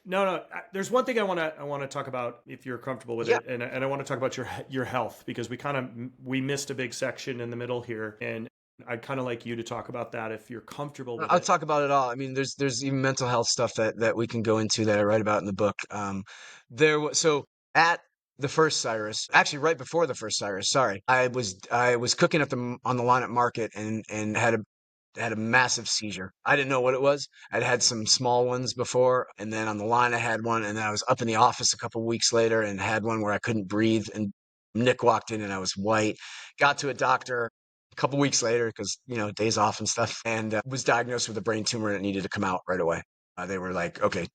no, no, there's one thing I want to talk about if you're comfortable with Yeah, it, and I want to talk about your health because we missed a big section in the middle here, and I'd kind of like you to talk about that if you're comfortable with I'll it. talk about it all. I mean, there's even mental health stuff that we can go into that I write about in the book. So at the first Cyrus, actually right before the first Cyrus, sorry, I was cooking on the line at Market, and had a massive seizure. I didn't know what it was. I'd had some small ones before, and then on the line I had one, and then I was up in the office a couple weeks later and had one where I couldn't breathe. And Nick walked in, and I was white. Got to a doctor a couple weeks later because days off and stuff, and was diagnosed with a brain tumor and it needed to come out right away. They were like, okay,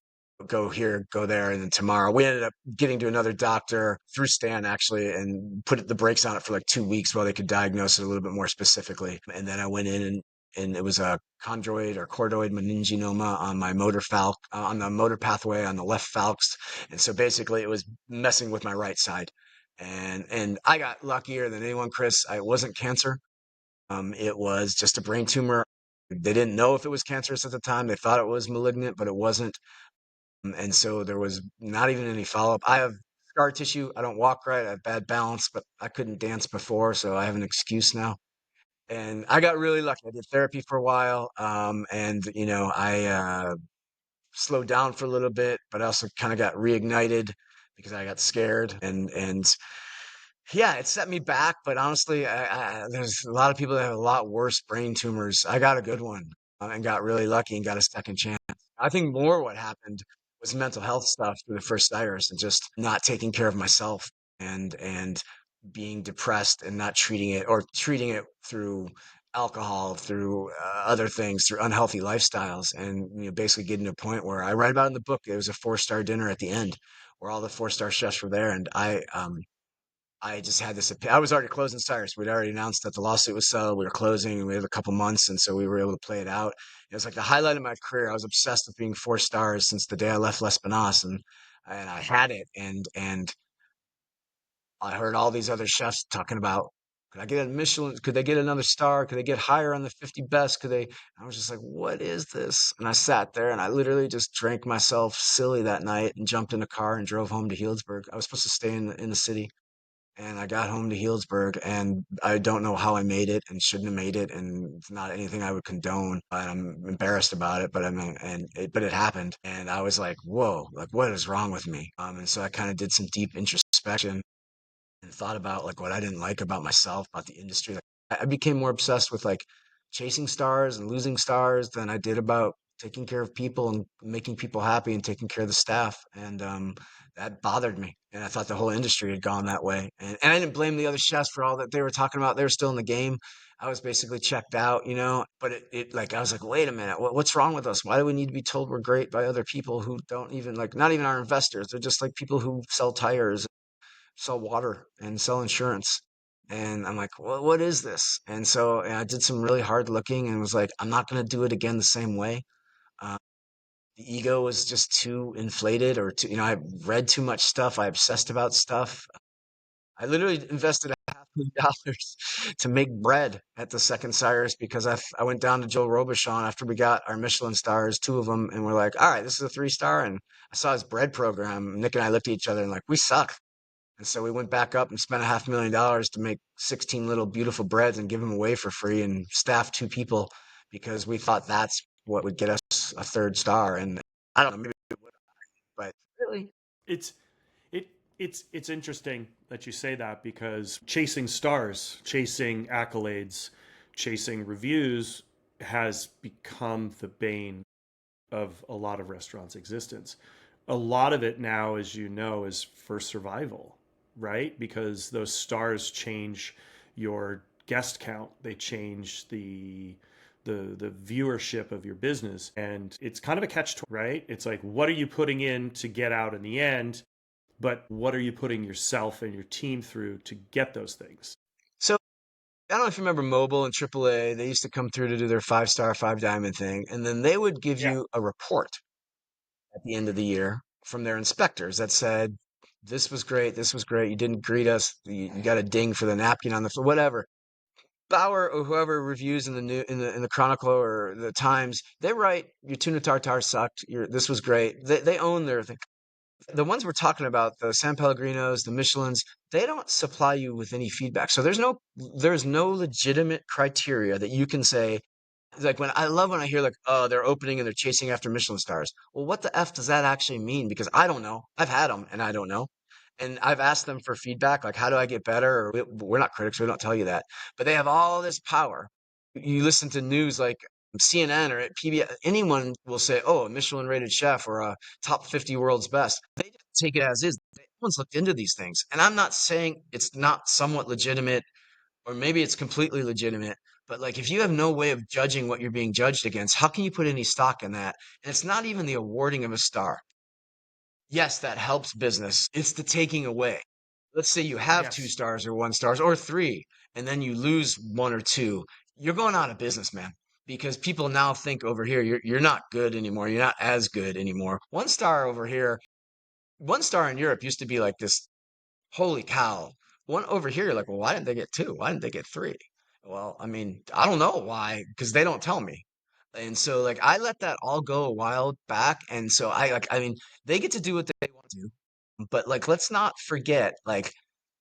go here, go there, and then tomorrow. We ended up getting to another doctor through Stan actually, and put the brakes on it for like 2 weeks while they could diagnose it a little bit more specifically. And then I went in, and it was a chondroid or chordoid meningioma on my on the motor pathway on the left falx. And so basically it was messing with my right side. And I got luckier than anyone, Chris. It wasn't cancer. It was just a brain tumor. They didn't know if it was cancerous at the time. They thought it was malignant, but it wasn't. And so there was not even any follow-up. I have scar tissue. I don't walk right. I have bad balance, but I couldn't dance before, so I have an excuse now. And I got really lucky. I did therapy for a while, and I slowed down for a little bit, but I also kind of got reignited because I got scared, and yeah, it set me back. But honestly, there's a lot of people that have a lot worse brain tumors. I got a good one, and got really lucky and got a second chance. I think more what happened was mental health stuff through the first virus and just not taking care of myself and being depressed and not treating it, or treating it through alcohol, through other things, through unhealthy lifestyles, and basically getting to a point where I write about in the book. It was a 4-star dinner at the end where all the 4-star chefs were there, and I just had this. I was already closing Cyrus. We'd already announced that the lawsuit was settled. We were closing, and we had a couple months, and so we were able to play it out. It was like the highlight of my career. I was obsessed with being 4 stars since the day I left L'Espinasse, and I had it, and I heard all these other chefs talking about, could I get a Michelin? Could they get another star? Could they get higher on the 50 best? Could they? I was just like, what is this? And I sat there and I literally just drank myself silly that night and jumped in a car and drove home to Healdsburg. I was supposed to stay in the city, and I got home to Healdsburg, and I don't know how I made it and shouldn't have made it, and it's not anything I would condone. And I'm embarrassed about it, but I mean, but it happened, and I was like, whoa, like what is wrong with me? And so I kind of did some deep introspection and thought about like what I didn't like about myself, about the industry. Like I became more obsessed with like chasing stars and losing stars than I did about taking care of people and making people happy and taking care of the staff. And that bothered me. And I thought the whole industry had gone that way. And I didn't blame the other chefs for all that they were talking about. They were still in the game. I was basically checked out. But it like, I was like, wait a minute, what's wrong with us? Why do we need to be told we're great by other people who don't even like, not even our investors? They're just like people who sell tires, sell water, and sell insurance. And I'm like, well, what is this? And so I did some really hard looking and was like, I'm not going to do it again the same way. Um, the ego was just too inflated, or too, I read too much stuff. I obsessed about stuff. I literally invested $500,000 to make bread at the second Cyrus because I went down to Joe Robuchon after we got our Michelin stars, 2 of them, and we're like, all right, this is a 3-star. And I saw his bread program. Nick and I looked at each other and like, we suck. And so we went back up and spent $500,000 to make 16 little beautiful breads and give them away for free and staff 2 people because we thought that's what would get us a 3rd star. And I don't know, maybe it would, but really, It's it it's interesting that you say that, because chasing stars, chasing accolades, chasing reviews has become the bane of a lot of restaurants' existence. A lot of it now, as you know, is for survival, right? Because those stars change your guest count, they change the viewership of your business, and it's kind of a catch, right? It's like, what are you putting in to get out in the end, but what are you putting yourself and your team through to get those things? so I don't know if you remember Mobile and AAA. They used to come through to do their 5-star, 5 diamond thing, and then they would give Yeah. you a report at the end of the year from their inspectors that said, this was great, this was great. You didn't greet us. You got a ding for the napkin on the floor, whatever. Bauer or whoever reviews in the new in the Chronicle or the Times, they write your tuna tartare sucked. This was great. They own their thing. The ones we're talking about, the San Pellegrinos, the Michelins, they don't supply you with any feedback. So there's no legitimate criteria that you can say. Like when I love when I hear like, oh, they're opening and they're chasing after Michelin stars. Well, what the F does that actually mean? Because I don't know. I've had them and I don't know. And I've asked them for feedback, like, how do I get better? Or we're not critics, we don't tell you that. But they have all this power. You listen to news like CNN or at PBS, anyone will say, oh, a Michelin rated chef or a top 50 world's best. They just take it as is. Everyone's looked into these things. And I'm not saying it's not somewhat legitimate, or maybe it's completely legitimate. But like, if you have no way of judging what you're being judged against, how can you put any stock in that? And it's not even the awarding of a star. Yes, that helps business. It's the taking away. Let's say you have two Yes. stars or 1 stars or 3, and then you lose 1 or 2. You're going out of business, man. Because people now think over here, you're not good anymore. You're not as good anymore. 1 star over here, 1 star in Europe used to be like this, holy cow. One over here, like, well, why didn't they get 2? Why didn't they get 3? Well, I mean, I don't know why, because they don't tell me. And so like I let that all go a while back. And so I mean, they get to do what they want to do. But like let's not forget, like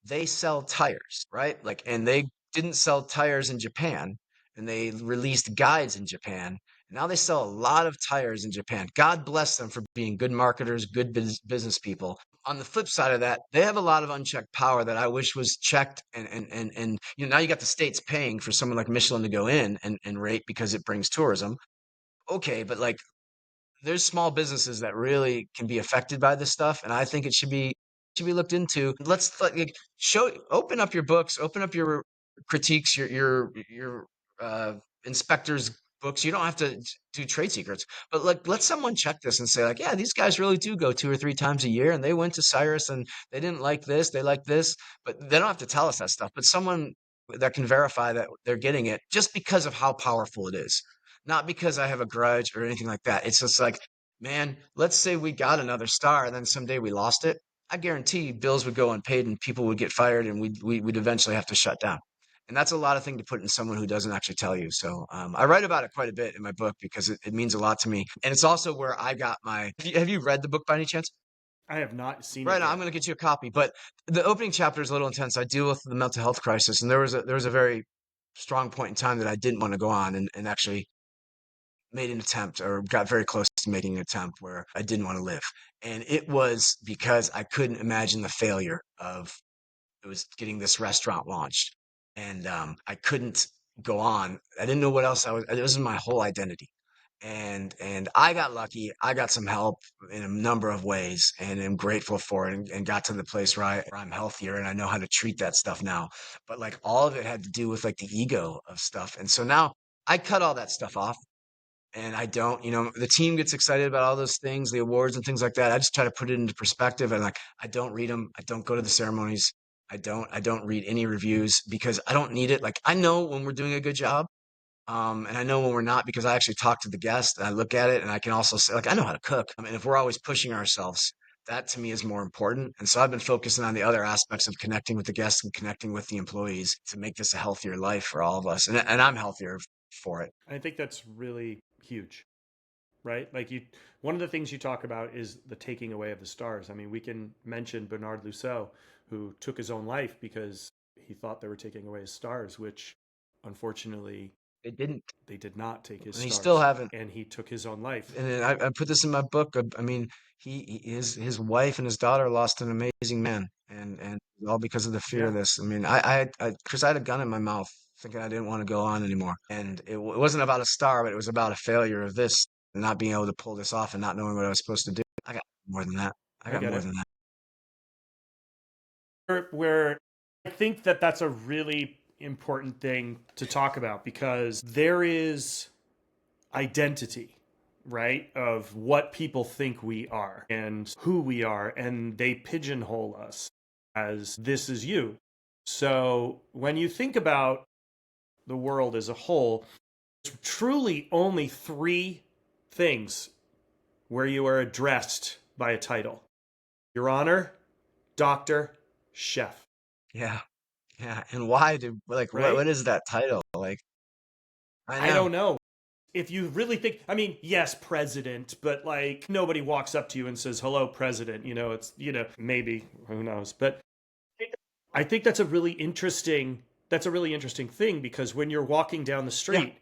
they sell tires, right? Like and they didn't sell tires in Japan and they released guides in Japan. Now they sell a lot of tires in Japan. God bless them for being good marketers, good business people. On the flip side of that, they have a lot of unchecked power that I wish was checked. And you know, now you got the states paying for someone like Michelin to go in and rate because it brings tourism. Okay, but like there's small businesses that really can be affected by this stuff, and I think it should be looked into. Let's like show open up your books, open up your critiques, your inspectors books. You don't have to do trade secrets, but like let someone check this and say like, yeah, these guys really do go 2 or 3 times a year, and they went to Cyrus and they didn't like this, they like this, but they don't have to tell us that stuff. But someone that can verify that they're getting it just because of how powerful it is. Not because I have a grudge or anything like that. It's just like, man, let's say we got another star and then someday we lost it. I guarantee bills would go unpaid and people would get fired and we'd eventually have to shut down. And that's a lot of thing to put in someone who doesn't actually tell you. So I write about it quite a bit in my book because it means a lot to me. And it's also where I got my. Have you read the book by any chance? I have not seen Right it now, I'm yet. going to get you a copy. But the opening chapter is a little intense. I deal with the mental health crisis, and there was a very strong point in time that I didn't want to go on and actually made an attempt or got very close to making an attempt where I didn't want to live. And it was because I couldn't imagine the failure of it was getting this restaurant launched. And I couldn't go on. I didn't know what else I was. It was my whole identity. And I got lucky. I got some help in a number of ways, and am grateful for it. And got to the place where I'm healthier and I know how to treat that stuff now. But like all of it had to do with like the ego of stuff. And so now I cut all that stuff off and I don't, the team gets excited about all those things, the awards and things like that. I just try to put it into perspective and like I don't read them. I don't go to the ceremonies. I don't read any reviews because I don't need it. Like I know when we're doing a good job. And I know when we're not because I actually talk to the guest and I look at it and I can also say like I know how to cook. I mean, if we're always pushing ourselves, that to me is more important. And so I've been focusing on the other aspects of connecting with the guests and connecting with the employees to make this a healthier life for all of us. And I'm healthier for it. I think that's really huge, right? Like one of the things you talk about is the taking away of the stars. I mean, we can mention Bernard Lousseau, who took his own life because he thought they were taking away his stars, which unfortunately It didn't. they did not take his And he still stars, haven't. and he took his own life. And then I put this in my book. I mean, his wife and his daughter lost an amazing man, and all because of the fear of Yeah, this. I mean, Chris, I had a gun in my mouth, thinking I didn't want to go on anymore, and it wasn't about a star, but it was about a failure of this, and not being able to pull this off, and not knowing what I was supposed to do. I got more than that. I I got get more it. than that. Where I think that that's a really important thing to talk about because there is identity, right? Of what people think we are and who we are, and they pigeonhole us as this is you. So when you think about the world as a whole, it's truly only three things where you are addressed by a title: Your Honor, Doctor, Chef, Yeah, yeah. And why do like what right? is that title? Like I I know. don't know. If you really think, I mean, yes, president, but like nobody walks up to you and says, hello, president. Maybe, who knows. But I think that's a really interesting thing because when you're walking down the Yeah. street,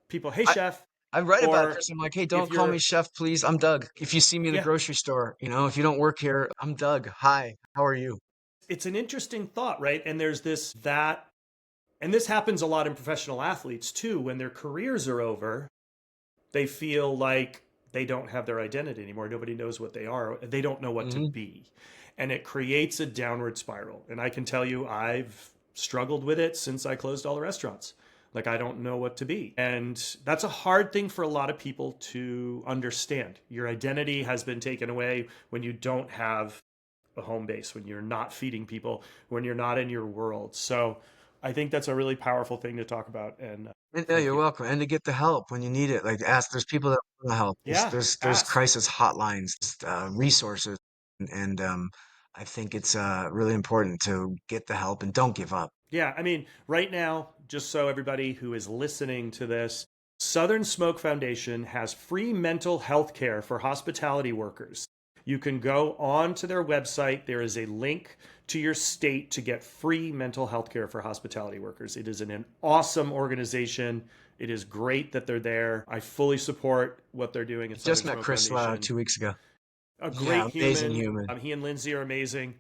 people, hey, I chef, I write about it, or Chris. I'm like, hey, if don't call me you're, chef, please. I'm Doug. If you see me in the yeah, grocery store, if you don't work here, I'm Doug. Hi, how are you? it's an interesting thought, right? And there's and this happens a lot in professional athletes too. When their careers are over, they feel like they don't have their identity anymore. Nobody knows what they are. They don't know what to Hmm. be. And it creates a downward spiral. And I can tell you, I've struggled with it since I closed all the restaurants. Like, I don't know what to be. And that's a hard thing for a lot of people to understand. Your identity has been taken away when you don't have a home base, when you're not feeding people, when you're not in your world. So I think that's a really powerful thing to talk about. And And, yeah, thank you're you. welcome. And to get the help when you need it, like ask. There's people that want to help. There's Yeah, there's there's ask. crisis hotlines, resources, and I think it's really important to get the help and don't give up. Yeah, I mean, right now, just so everybody who is listening to this, Southern Smoke Foundation has free mental health care for hospitality workers. You can go on to their website. There is a link to your state to get free mental health care for hospitality workers. It is an awesome organization. It is great that they're there. I fully support what they're doing at Southern Just met Smoke Chris Foundation. 2 weeks ago. A Yeah, great amazing human. human. He and Lindsay are amazing.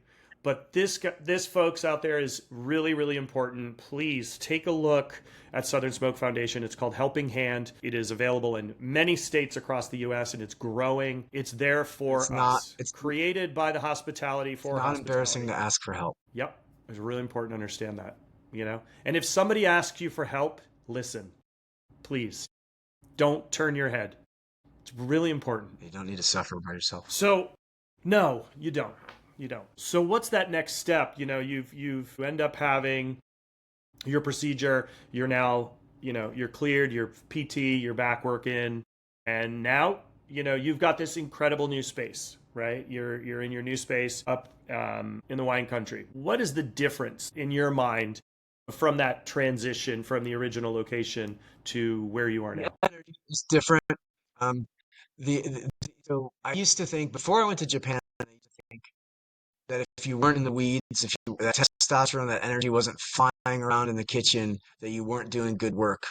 But this folks out there is really, really important. Please take a look at Southern Smoke Foundation. It's called Helping Hand. It is available in many states across the U.S. and it's growing. It's there for us. It's created by the hospitality for not hospitality. Embarrassing to ask for help. Yep, it's really important to understand that. And if somebody asks you for help, listen. Please, don't turn your head. It's really important. You don't need to suffer by yourself. So, no, you don't. You don't. So what's that next step? You end up having your procedure. You're now, you're cleared. You're PT. You're back working, and now, you've got this incredible new space, right? You're in your new space up in the wine country. What is the difference in your mind from that transition from the original location to where you are now? It's different. So I used to think before I went to Japan, I used to think that if you weren't in the weeds, that testosterone, that energy wasn't flying around in the kitchen, that you weren't doing good work.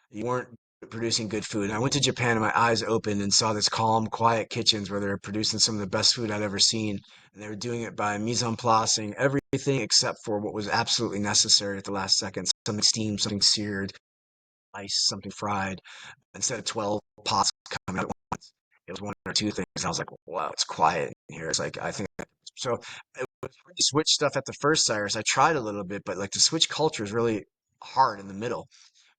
You weren't producing good food. And I went to Japan and my eyes opened and saw this calm, quiet kitchens where they were producing some of the best food I'd ever seen. And they were doing it by mise en placing everything except for what was absolutely necessary at the last second. Something steamed, something seared, ice, something fried. Instead of 12 pots coming out at once, it was one or two things. I was like, wow, it's quiet in here. It's like, I think so. It was hard to switch stuff at the first Cyrus. I tried a little bit, but like to switch culture is really hard in the middle.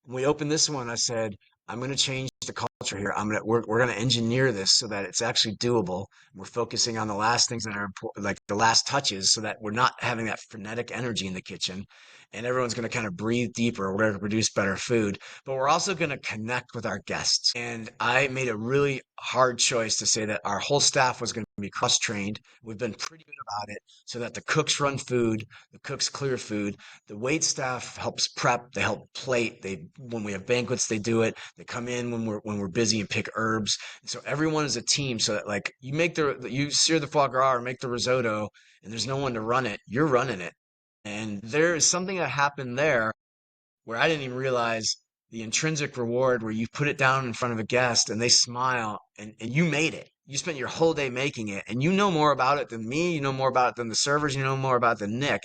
When we opened this one, I said, I'm going to change the culture here. We're going to engineer this so that it's actually doable. We're focusing on the last things that are important, like the last touches, so that we're not having that frenetic energy in the kitchen. And everyone's going to kind of breathe deeper. We're going to produce better food, but we're also going to connect with our guests. And I made a really hard choice to say that our whole staff was going to be cross-trained. We've been pretty good about it so that the cooks run food, the cooks clear food, the wait staff helps prep, they help plate. When we have banquets, they do it. They come in when we're busy and pick herbs. And so everyone is a team so that like you sear the foie gras or make the risotto and there's no one to run it, you're running it. And there is something that happened there where I didn't even realize the intrinsic reward where you put it down in front of a guest and they smile and you made it. You spent your whole day making it and you know more about it than me. You know more about it than the servers. You know more about it than Nick.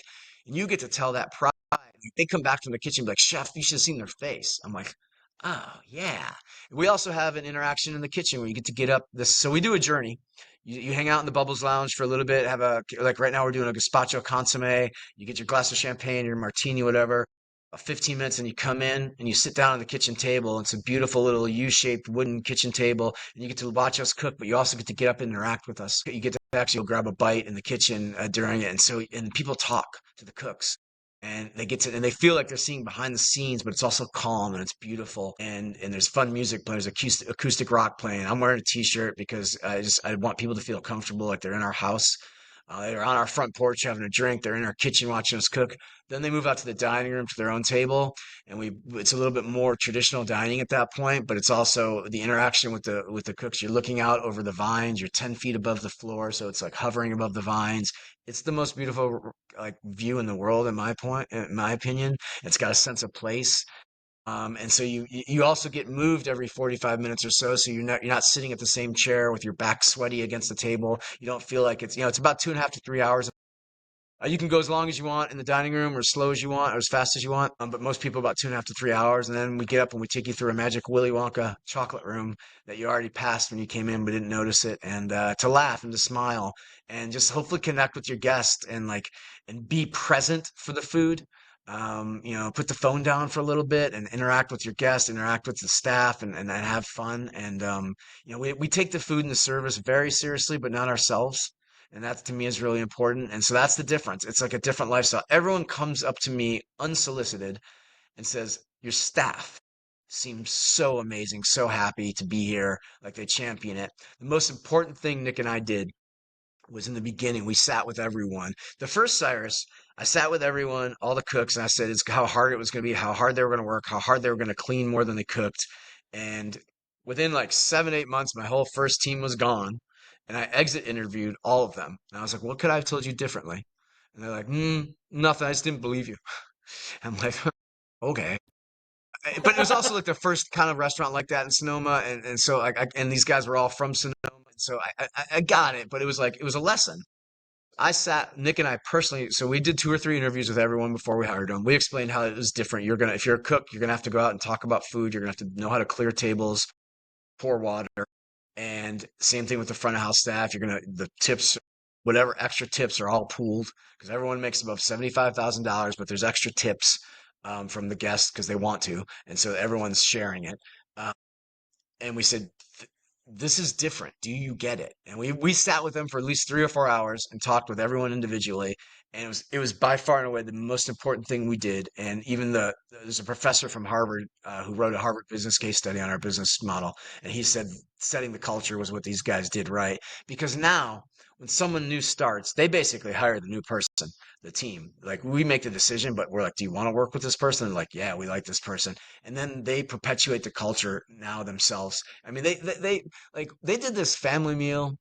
And you get to tell that pride. They come back from the kitchen and be like, Chef, you should have seen their face. I'm like, oh, yeah. We also have an interaction in the kitchen where you get to get up this. So we do a journey. You hang out in the Bubbles Lounge for a little bit, like right now we're doing a gazpacho consomme. You get your glass of champagne, your martini, whatever. 15 minutes and you come in and you sit down at the kitchen table. It's a beautiful little U-shaped wooden kitchen table and you get to watch us cook, but you also get to get up and interact with us. You get to actually grab a bite in the kitchen during it. And people talk to the cooks and and they feel like they're seeing behind the scenes, but it's also calm and it's beautiful. And there's fun music playing, there's acoustic rock playing. I'm wearing a t-shirt because I want people to feel comfortable like they're in our house. They're on our front porch having a drink. They're in our kitchen watching us cook. Then they move out to the dining room to their own table, and it's a little bit more traditional dining at that point. But it's also the interaction with the cooks. You're looking out over the vines. You're 10 feet above the floor, so it's like hovering above the vines. It's the most beautiful like view in the world, in my opinion. It's got a sense of place. And so you also get moved every 45 minutes or so. So you're not sitting at the same chair with your back sweaty against the table. You don't feel like it's about 2.5 to 3 hours. You can go as long as you want in the dining room or as slow as you want or as fast as you want. But most people about 2.5 to 3 hours. And then we get up and we take you through a magic Willy Wonka chocolate room that you already passed when you came in, but didn't notice it. And to laugh and to smile and just hopefully connect with your guest and be present for the food. Put the phone down for a little bit and interact with your guests, interact with the staff and have fun. And, we take the food and the service very seriously, but not ourselves. And that to me is really important. And so that's the difference. It's like a different lifestyle. Everyone comes up to me unsolicited and says, your staff seems so amazing, so happy to be here, like they champion it. The most important thing Nick and I did was in the beginning. We sat with everyone. The first Cyrus, I sat with everyone, all the cooks, and I said it's how hard it was going to be, how hard they were going to work, how hard they were going to clean more than they cooked. And within like 7, 8 months, my whole first team was gone. And I exit interviewed all of them. And I was like, what could I have told you differently? And they're like, nothing. I just didn't believe you. I'm like, okay. But it was also like the first kind of restaurant like that in Sonoma. And so like, and these guys were all from Sonoma. And so I got it, but it was like, it was a lesson. Nick and I personally, so we did 2 or 3 interviews with everyone before we hired them. We explained how it was different. If you're a cook, you're going to have to go out and talk about food. You're going to have to know how to clear tables, pour water. And same thing with the front of house staff. The tips, whatever extra tips are all pooled because everyone makes above $75,000, but there's extra tips from the guests because they want to. And so everyone's sharing it. Um, and we said, this is different. Do you get it? And we sat with them for at least 3 or 4 hours and talked with everyone individually. And it was by far and away the most important thing we did. And even there's a professor from Harvard who wrote a Harvard business case study on our business model. And he said setting the culture was what these guys did right. Because now when someone new starts, they basically hire the new person, the team. Like we make the decision, but we're like, do you want to work with this person? And like, yeah, we like this person. And then they perpetuate the culture now themselves. I mean, they did this family meal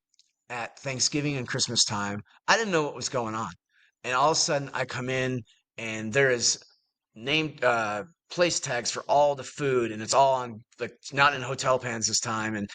at Thanksgiving and Christmas time. I didn't know what was going on. And all of a sudden I come in and there is named place tags for all the food and it's all on like not in hotel pans this time and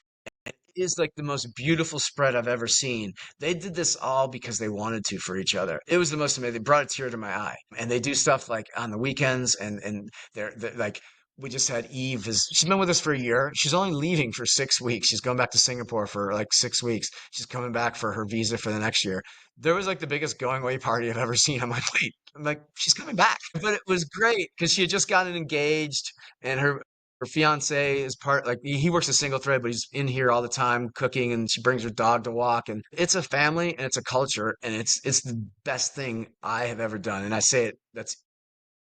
it is like the most beautiful spread I've ever seen. They did this all because they wanted to for each other. It was the most amazing. They brought a tear to my eye. And they do stuff like on the weekends and they're like we just had she's been with us for a year. She's only leaving for 6 weeks. She's going back to Singapore for like 6 weeks. She's coming back for her visa for the next year. There was like the biggest going away party I've ever seen on my plate. I'm like, she's coming back. But it was great because she had just gotten engaged and her fiance is part like he works a single thread, but he's in here all the time cooking, and she brings her dog to walk, and it's a family and it's a culture, and it's the best thing I have ever done. And I say it. That's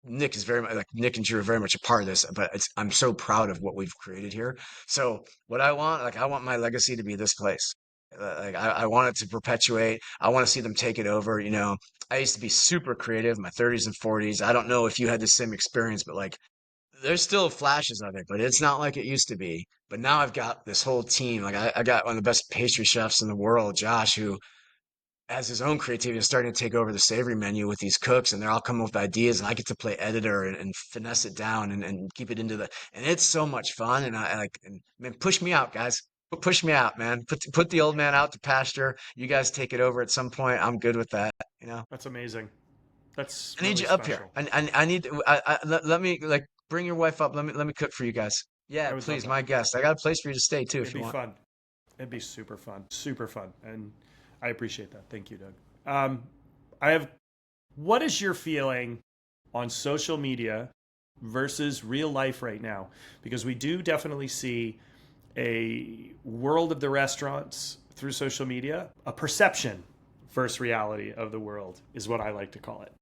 Nick is very much like Nick and Drew are very much a part of this, but I'm so proud of what we've created here. So what I want my legacy to be this place. Like I want it to perpetuate. I want to see them take it over. I used to be super creative in my 30s and 40s. I don't know if you had the same experience, but like there's still flashes of it, but it's not like it used to be. But now I've got this whole team. Like I got one of the best pastry chefs in the world, Josh, who has his own creativity and starting to take over the savory menu with these cooks, and they're all coming up with ideas, and I get to play editor and finesse it down and keep it and it's so much fun. And I like, and man, push me out, guys. Push me out, man. Put the old man out to pasture. You guys take it over at some point. I'm good with that. That's amazing. That's I need really you up here. special. I need. Let me like bring your wife up. Let me cook for you guys. I Yeah, would love please, that. my guest. I got a place for you to stay too It'd if you be want. fun. It'd be super fun. Super fun. And I appreciate that. Thank you, Doug. What is your feeling on social media versus real life right now? Because we do definitely see a world of the restaurants through social media, a perception versus reality of the world is what I like to call it.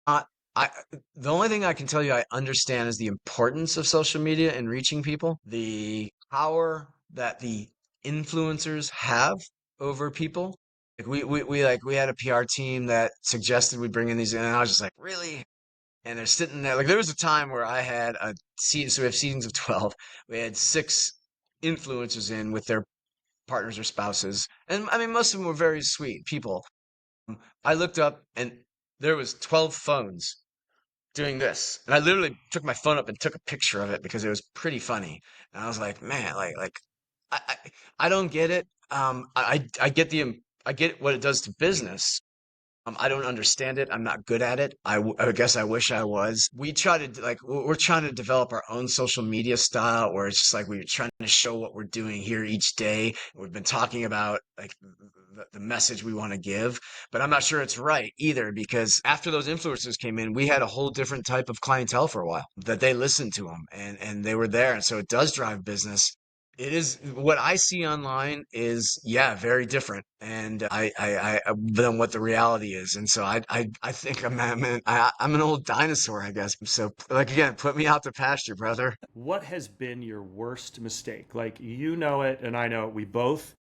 Uh, I the only thing I can tell you I understand is the importance of social media and reaching people, the power that the influencers have over people. Like we had a PR team that suggested we bring in these, and I was just like, really? And they're sitting there. Like there was a time where I had a seat, so we have seatings of 12. We had 6 influencers in with their partners or spouses, and I mean most of them were very sweet people. I looked up and there was 12 phones doing this. And I literally took my phone up and took a picture of it because it was pretty funny. And I was like, man, I, I, I don't get it. I get I get what it does to business. I don't understand it. I'm not good at it. I guess I wish I was. We try to we're trying to develop our own social media style where it's just like we're trying to show what we're doing here each day. We've been talking about like the message we want to give, but I'm not sure it's right either because after those influencers came in, we had a whole different type of clientele for a while that they listened to them and they were there. And so it does drive business. It is what I see online is, yeah, very different, and than what the reality is, and so I think I'm an old dinosaur, I guess. So, like again, put me out to pasture, brother. What has been your worst mistake? Like, you know it and I know it. We both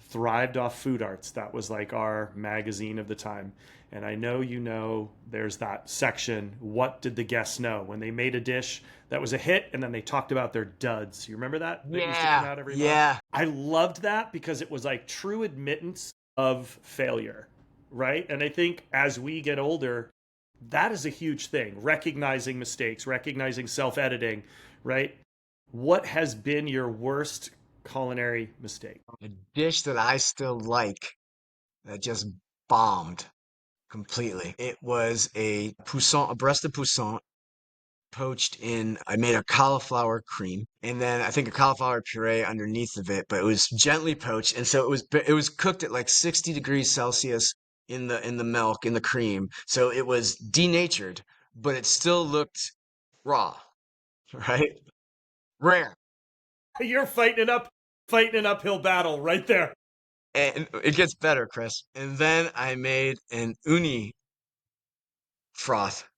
thrived off Food Arts. That was like our magazine of the time. And I know there's that section, what did the guests know? When they made a dish that was a hit and then they talked about their duds. You remember that? That used to come out every month? Yeah. I loved that because it was like true admittance of failure, right? And I think as we get older, that is a huge thing. Recognizing mistakes, recognizing self-editing, right? What has been your worst culinary mistake? A dish that I still like that just bombed completely. It was a poussin, a breast of poussin poached in, I made a cauliflower cream and then I think a cauliflower puree underneath of it, but it was gently poached. And so it was cooked at like 60 degrees Celsius in the milk, in the cream. So it was denatured, but it still looked raw, right? Rare. You're fighting an uphill battle right there. And it gets better, Chris. And then I made an uni froth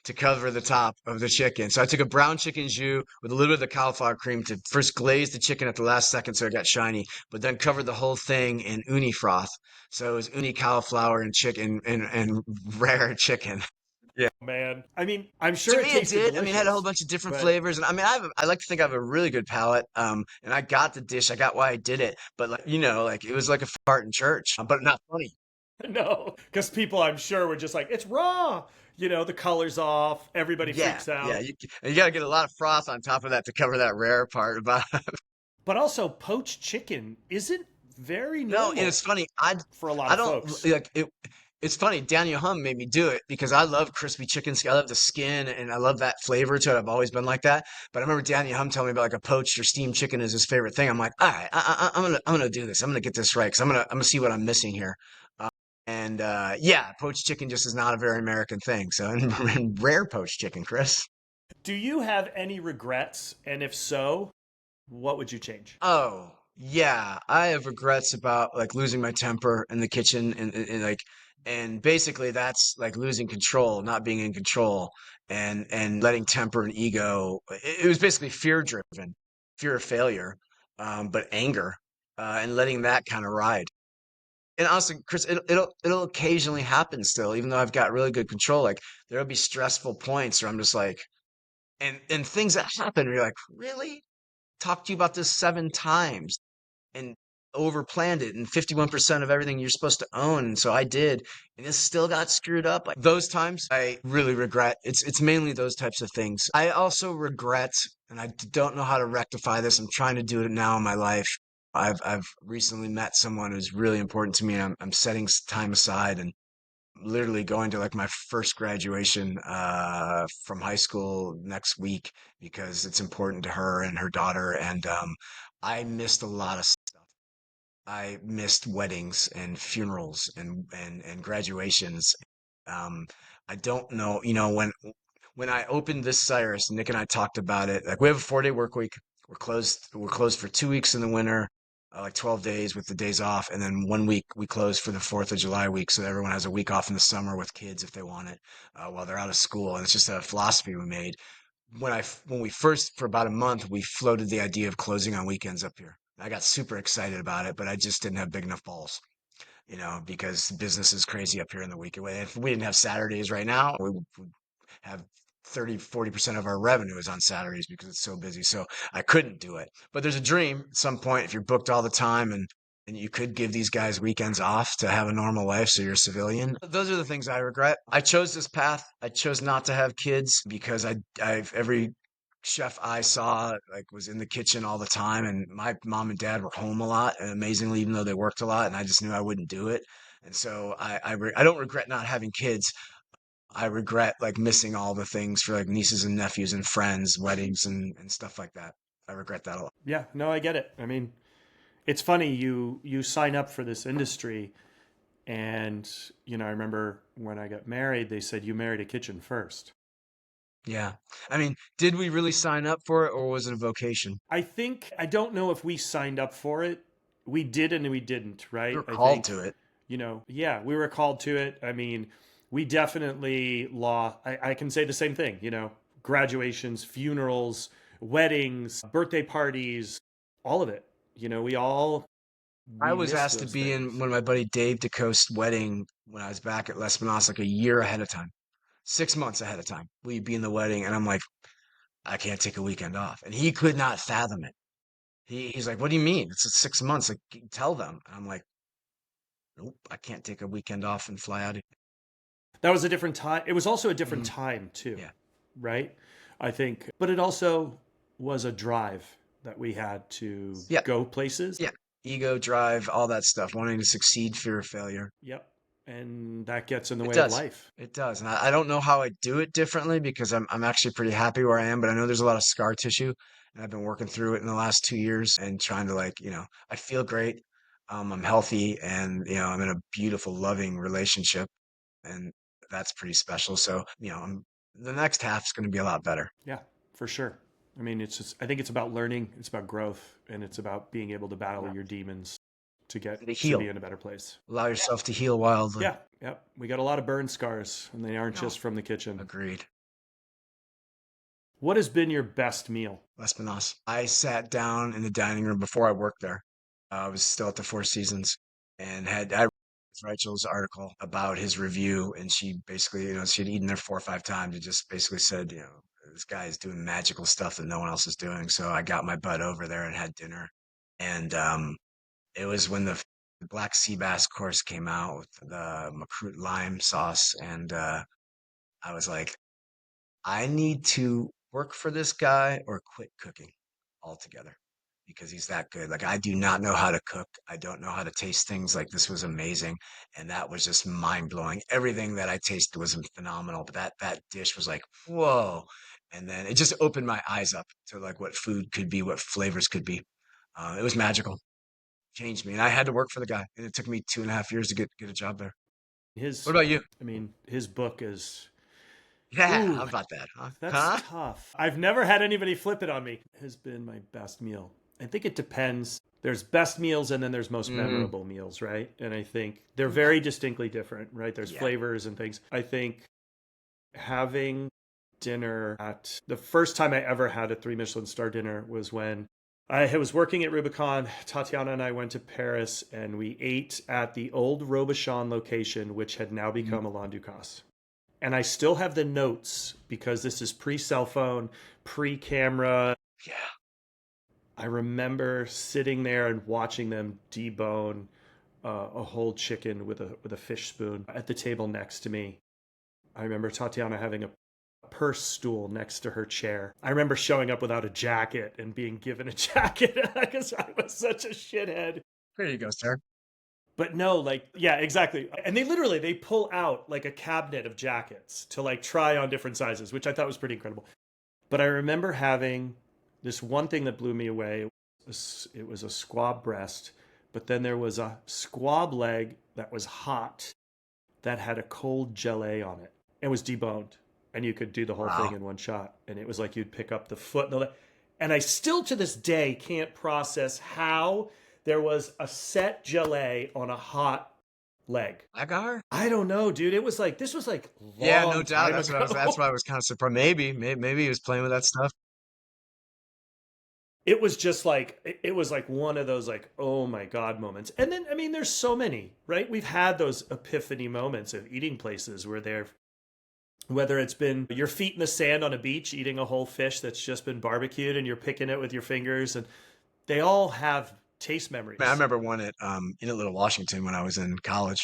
to cover the top of the chicken. So I took a brown chicken jus with a little bit of the cauliflower cream to first glaze the chicken at the last second so it got shiny, but then covered the whole thing in uni froth. So it was uni cauliflower and chicken and rare chicken. Yeah. Man, I mean, I'm To sure it me, it tasted did. I mean, it had a whole delicious, bunch of different but flavors, and I mean, I like to think I have a really good palate. And I got the dish, I got why I did it, but like like it was like a fart in church, but not funny. no, because people I'm sure were just like, it's raw. The color's off. Everybody Yeah, freaks yeah. out. You got to get a lot of froth on top of that to cover that rare part about. But also, poached chicken isn't very No, and it's normal funny. I for a lot I of don't folks. like it. It's funny. Daniel Hum made me do it because I love crispy chicken. I love the skin and I love that flavor to it. I've always been like that. But I remember Daniel Hum telling me about like a poached or steamed chicken is his favorite thing. I'm like, all right, I'm gonna do this. I'm gonna get this right because I'm gonna see what I'm missing here. And yeah, poached chicken just is not a very American thing. So and rare poached chicken, Chris. Do you have any regrets? And if so, what would you change? Oh, yeah. I have regrets about like losing my temper in the kitchen and like and basically that's like losing control, not being in control and letting temper and ego. It was basically fear driven, fear of failure, but anger, and letting that kind of ride. And honestly, Chris, it'll occasionally happen still, even though I've got really good control. Like there'll be stressful points where I'm just like, and things that happen, where you're like, really? Talked to you about this 7 times and overplanned it and 51% of everything you're supposed to own. And so I did, and it still got screwed up. Like those times I really regret. It's mainly those types of things. I also regret, and I don't know how to rectify this. I'm trying to do it now in my life. I've recently met someone who's really important to me, and I'm setting time aside and literally going to like my first graduation from high school next week because it's important to her and her daughter. And I missed a lot of stuff. I missed weddings and funerals and graduations. Um, I don't know, when I opened this Cyrus, Nick and I talked about it. Like we have a 4-day work week. We're closed for 2 weeks in the winter, like 12 days with the days off, and then one week we close for the 4th of July week, so that everyone has a week off in the summer with kids if they want it, while they're out of school. And it's just a philosophy we made when we first for about a month we floated the idea of closing on weekends up here. I got super excited about it, but I just didn't have big enough balls, because business is crazy up here in the weekend. If we didn't have Saturdays right now, we would have 30-40% of our revenue is on Saturdays because it's so busy. So I couldn't do it. But there's a dream at some point if you're booked all the time and you could give these guys weekends off to have a normal life so you're a civilian. Those are the things I regret. I chose this path. I chose not to have kids because I've every chef I saw like was in the kitchen all the time, and my mom and dad were home a lot, and amazingly, even though they worked a lot, and I just knew I wouldn't do it. And so I don't regret not having kids. I regret like missing all the things for like nieces and nephews and friends, weddings and stuff like that. I regret that a lot. Yeah, no, I get it. I mean, it's funny you sign up for this industry, and I remember when I got married, they said you married a kitchen first. Yeah. I mean, did we really sign up for it or was it a vocation? I don't know if we signed up for it. We did and we didn't, We right? were I called think, to it. yeah, we were called to it. I mean, we definitely I can say the same thing, graduations, funerals, weddings, birthday parties, all of it. We all I we was miss asked to those be in things. one of my buddy Dave DeCoste's wedding when I was back at Les Monas like a year ahead of time, 6 months ahead of time. Will you be in the wedding? And I'm like, I can't take a weekend off. And he could not fathom it. He's like, what do you mean? It's 6 months. Like, tell them. And I'm like, nope, I can't take a weekend off and fly out. That was a different time. It was also a different Mhm. time too, Yeah. right? I think, but it also was a drive that we had to Yeah. go places. Yeah. Ego, drive, all that stuff, wanting to succeed, fear of failure. Yep. And that gets in the It way of does. life. It does. And I don't know how I do it differently because I'm actually pretty happy where I am, but I know there's a lot of scar tissue and I've been working through it in the last 2 years and trying to like, I feel great. I'm healthy and, I'm in a beautiful, loving relationship and that's pretty special. So, the next half's going to be a lot better. Yeah, for sure. I mean, I think it's about learning, it's about growth, and it's about being able to battle Yeah. your demons to get To to heal. be in a better place. Allow yourself to heal wildly. Yeah, yep. We got a lot of burn scars, and they aren't No. just from the kitchen. Agreed. What has been your best meal? Les Monas. I sat down in the dining room before I worked there. I was still at the Four Seasons and I read Rachel's article about his review, and she basically, she had eaten there 4 or 5 times. It just basically said, this guy is doing magical stuff that no one else is doing. So I got my butt over there and had dinner. And it was when the black sea bass course came out with the macroot lime sauce, and I was like, I need to work for this guy or quit cooking altogether because he's that good. Like I do not know how to cook. I don't know how to taste things. Like this was amazing, and that was just mind blowing. Everything that I tasted was phenomenal, but that dish was like whoa, and then it just opened my eyes up to like what food could be, what flavors could be. It was magical, changed me, and I had to work for the guy, and it took me 2.5 years to get a job there. What His, about you? I mean, his book is, Yeah, how ooh, about that, huh? that's Huh? tough. I've never had anybody flip it on me. Has been my best meal. I think it depends. There's best meals and then there's most Mm, memorable meals, right? And I think they're very distinctly different, right? There's yeah. flavors and things. I think having dinner at the first time I ever had a 3 Michelin star dinner was when I was working at Rubicon. Tatiana and I went to Paris and we ate at the old Robuchon location, which had now Mm, become Alain Ducasse. And I still have the notes because this is pre cell phone, pre camera. yeah. I remember sitting there and watching them debone a whole chicken with a fish spoon at the table next to me. I remember Tatiana having a purse stool next to her chair. I remember showing up without a jacket and being given a jacket because I was such a shithead. There you go, sir. But no, like, yeah, exactly. And they pull out like a cabinet of jackets to like try on different sizes, which I thought was pretty incredible. But I remember having this one thing that blew me away. It was a squab breast, but then there was a squab leg that was hot that had a cold gelée on it. It was deboned, and you could do the whole thing Wow. in one shot. And it was like you'd pick up the foot and the leg. And I still to this day can't process how there was a set gelée on a hot leg. Agar? I don't know, dude. It was like this was like Yeah, no long doubt. time That's what I was. ago. That's why I was kind of surprised. Maybe he was playing with that stuff. It was just like it was like one of those like oh my god moments. And then I mean there's so many, right? We've had those epiphany moments of eating places where they're whether it's been your feet in the sand on a beach eating a whole fish that's just been barbecued and you're picking it with your fingers, and they all have taste memories. Man, I remember one at Little Washington when I was in college.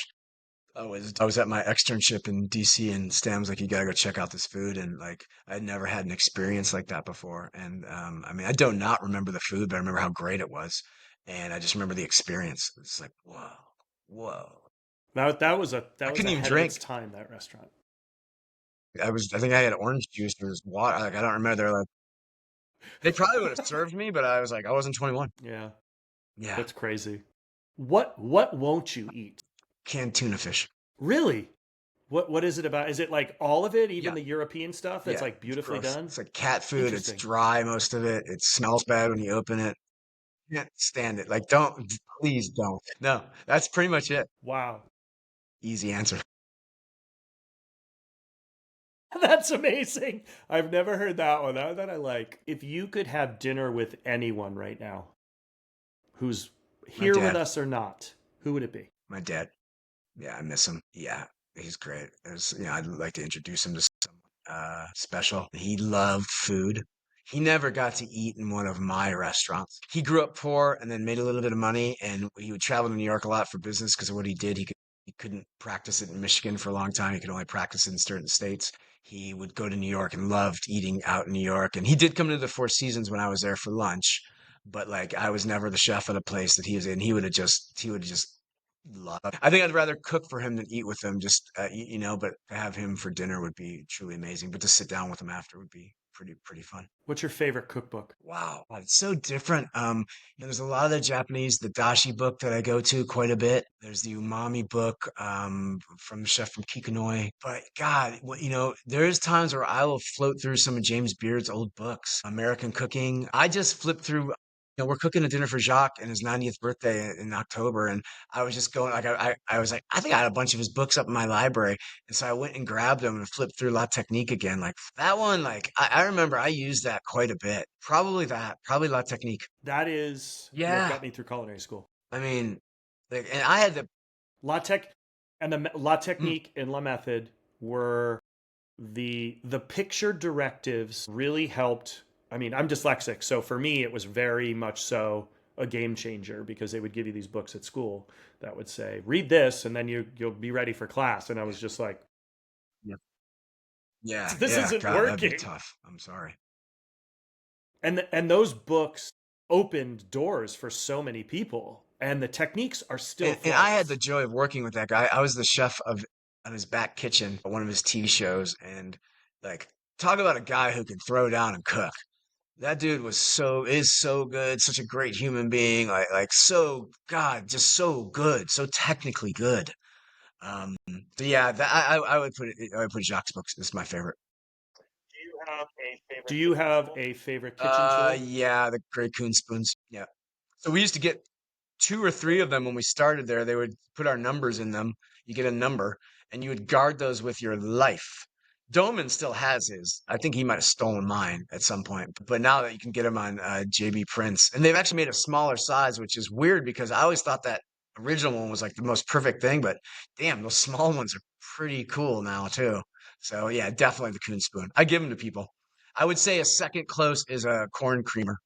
I was at my externship in DC, and Stan was like, "You gotta go check out this food." And like, I'd never had an experience like that before. And I mean, I do not remember the food, but I remember how great it was, and I just remember the experience. It's like, whoa, whoa. That was I that was couldn't even ahead of its drink. time, that restaurant. I think I had orange juice or water. Like, I don't remember. They're like, they probably would have served me, but I was like, I wasn't 21. Yeah, Yeah, that's crazy. What won't you eat? canned tuna fish. Really? What is it about? Is it like all of it, even Yeah, the European stuff that's yeah, like it's beautifully gross. done? It's like cat food. It's Interesting. dry, most of it. It smells bad when you open it. Can't stand it. Like, please don't. No, that's pretty much it. Wow. Easy answer. That's amazing. I've never heard that one. That I like. If you could have dinner with anyone right now who's My here with dad. us or not, who would it be? My dad. Yeah, I miss him. Yeah, he's great. I'd like to introduce him to someone special. He loved food. He never got to eat in one of my restaurants. He grew up poor and then made a little bit of money, and he would travel to New York a lot for business because of what he did. He couldn't practice it in Michigan for a long time. He could only practice it in certain states. He would go to New York and loved eating out in New York. And he did come to the Four Seasons when I was there for lunch, but like I was never the chef at a place that he was in. He would have just love. I think I'd rather cook for him than eat with him. Just but to have him for dinner would be truly amazing. But to sit down with him after would be pretty fun. What's your favorite cookbook? Wow, it's so different. There's a lot of the Japanese, the dashi book that I go to quite a bit. There's the umami book from the chef from Kikonoi. But God, there's times where I will float through some of James Beard's old books, American Cooking. I just flipped through. We're cooking a dinner for Jacques and his 90th birthday in October, and I was just going like I was like I think I had a bunch of his books up in my library, and so I went and grabbed them and flipped through La Technique again. Like that one, like I remember I used that quite a bit. Probably La Technique. That is what Yeah, got me through culinary school. I mean, like, and I had the La Tech and the La mm, Technique and La Method were the picture directives really helped. I mean, I'm dyslexic, so for me it was very much so a game changer because they would give you these books at school that would say, "Read this and then you'll be ready for class." And I was just like, yeah, yeah, "This yeah. isn't God, that'd be working." tough. I'm sorry. And those books opened doors for so many people and the techniques are still And I had the flawless. joy of working with that guy. I was the chef of on his back kitchen, one of his TV shows, and like talk about a guy who can throw down and cook. That dude is so good, such a great human being, like so God, just so good, so technically good. Um, so yeah, I would put Jacques' books as my favorite. Do you have a favorite kitchen tool? Yeah, the Grey Coon spoons. Yeah. So we used to get two or three of them when we started there. They would put our numbers in them. You get a number, and you would guard those with your life. Doman still has his. I think he might have stolen mine at some point. But now that you can get them on JB Prince, and they've actually made a smaller size, which is weird because I always thought that original one was like the most perfect thing. But damn, those small ones are pretty cool now too. So yeah, definitely the Coon spoon. I give them to people. I would say a second close is a corn creamer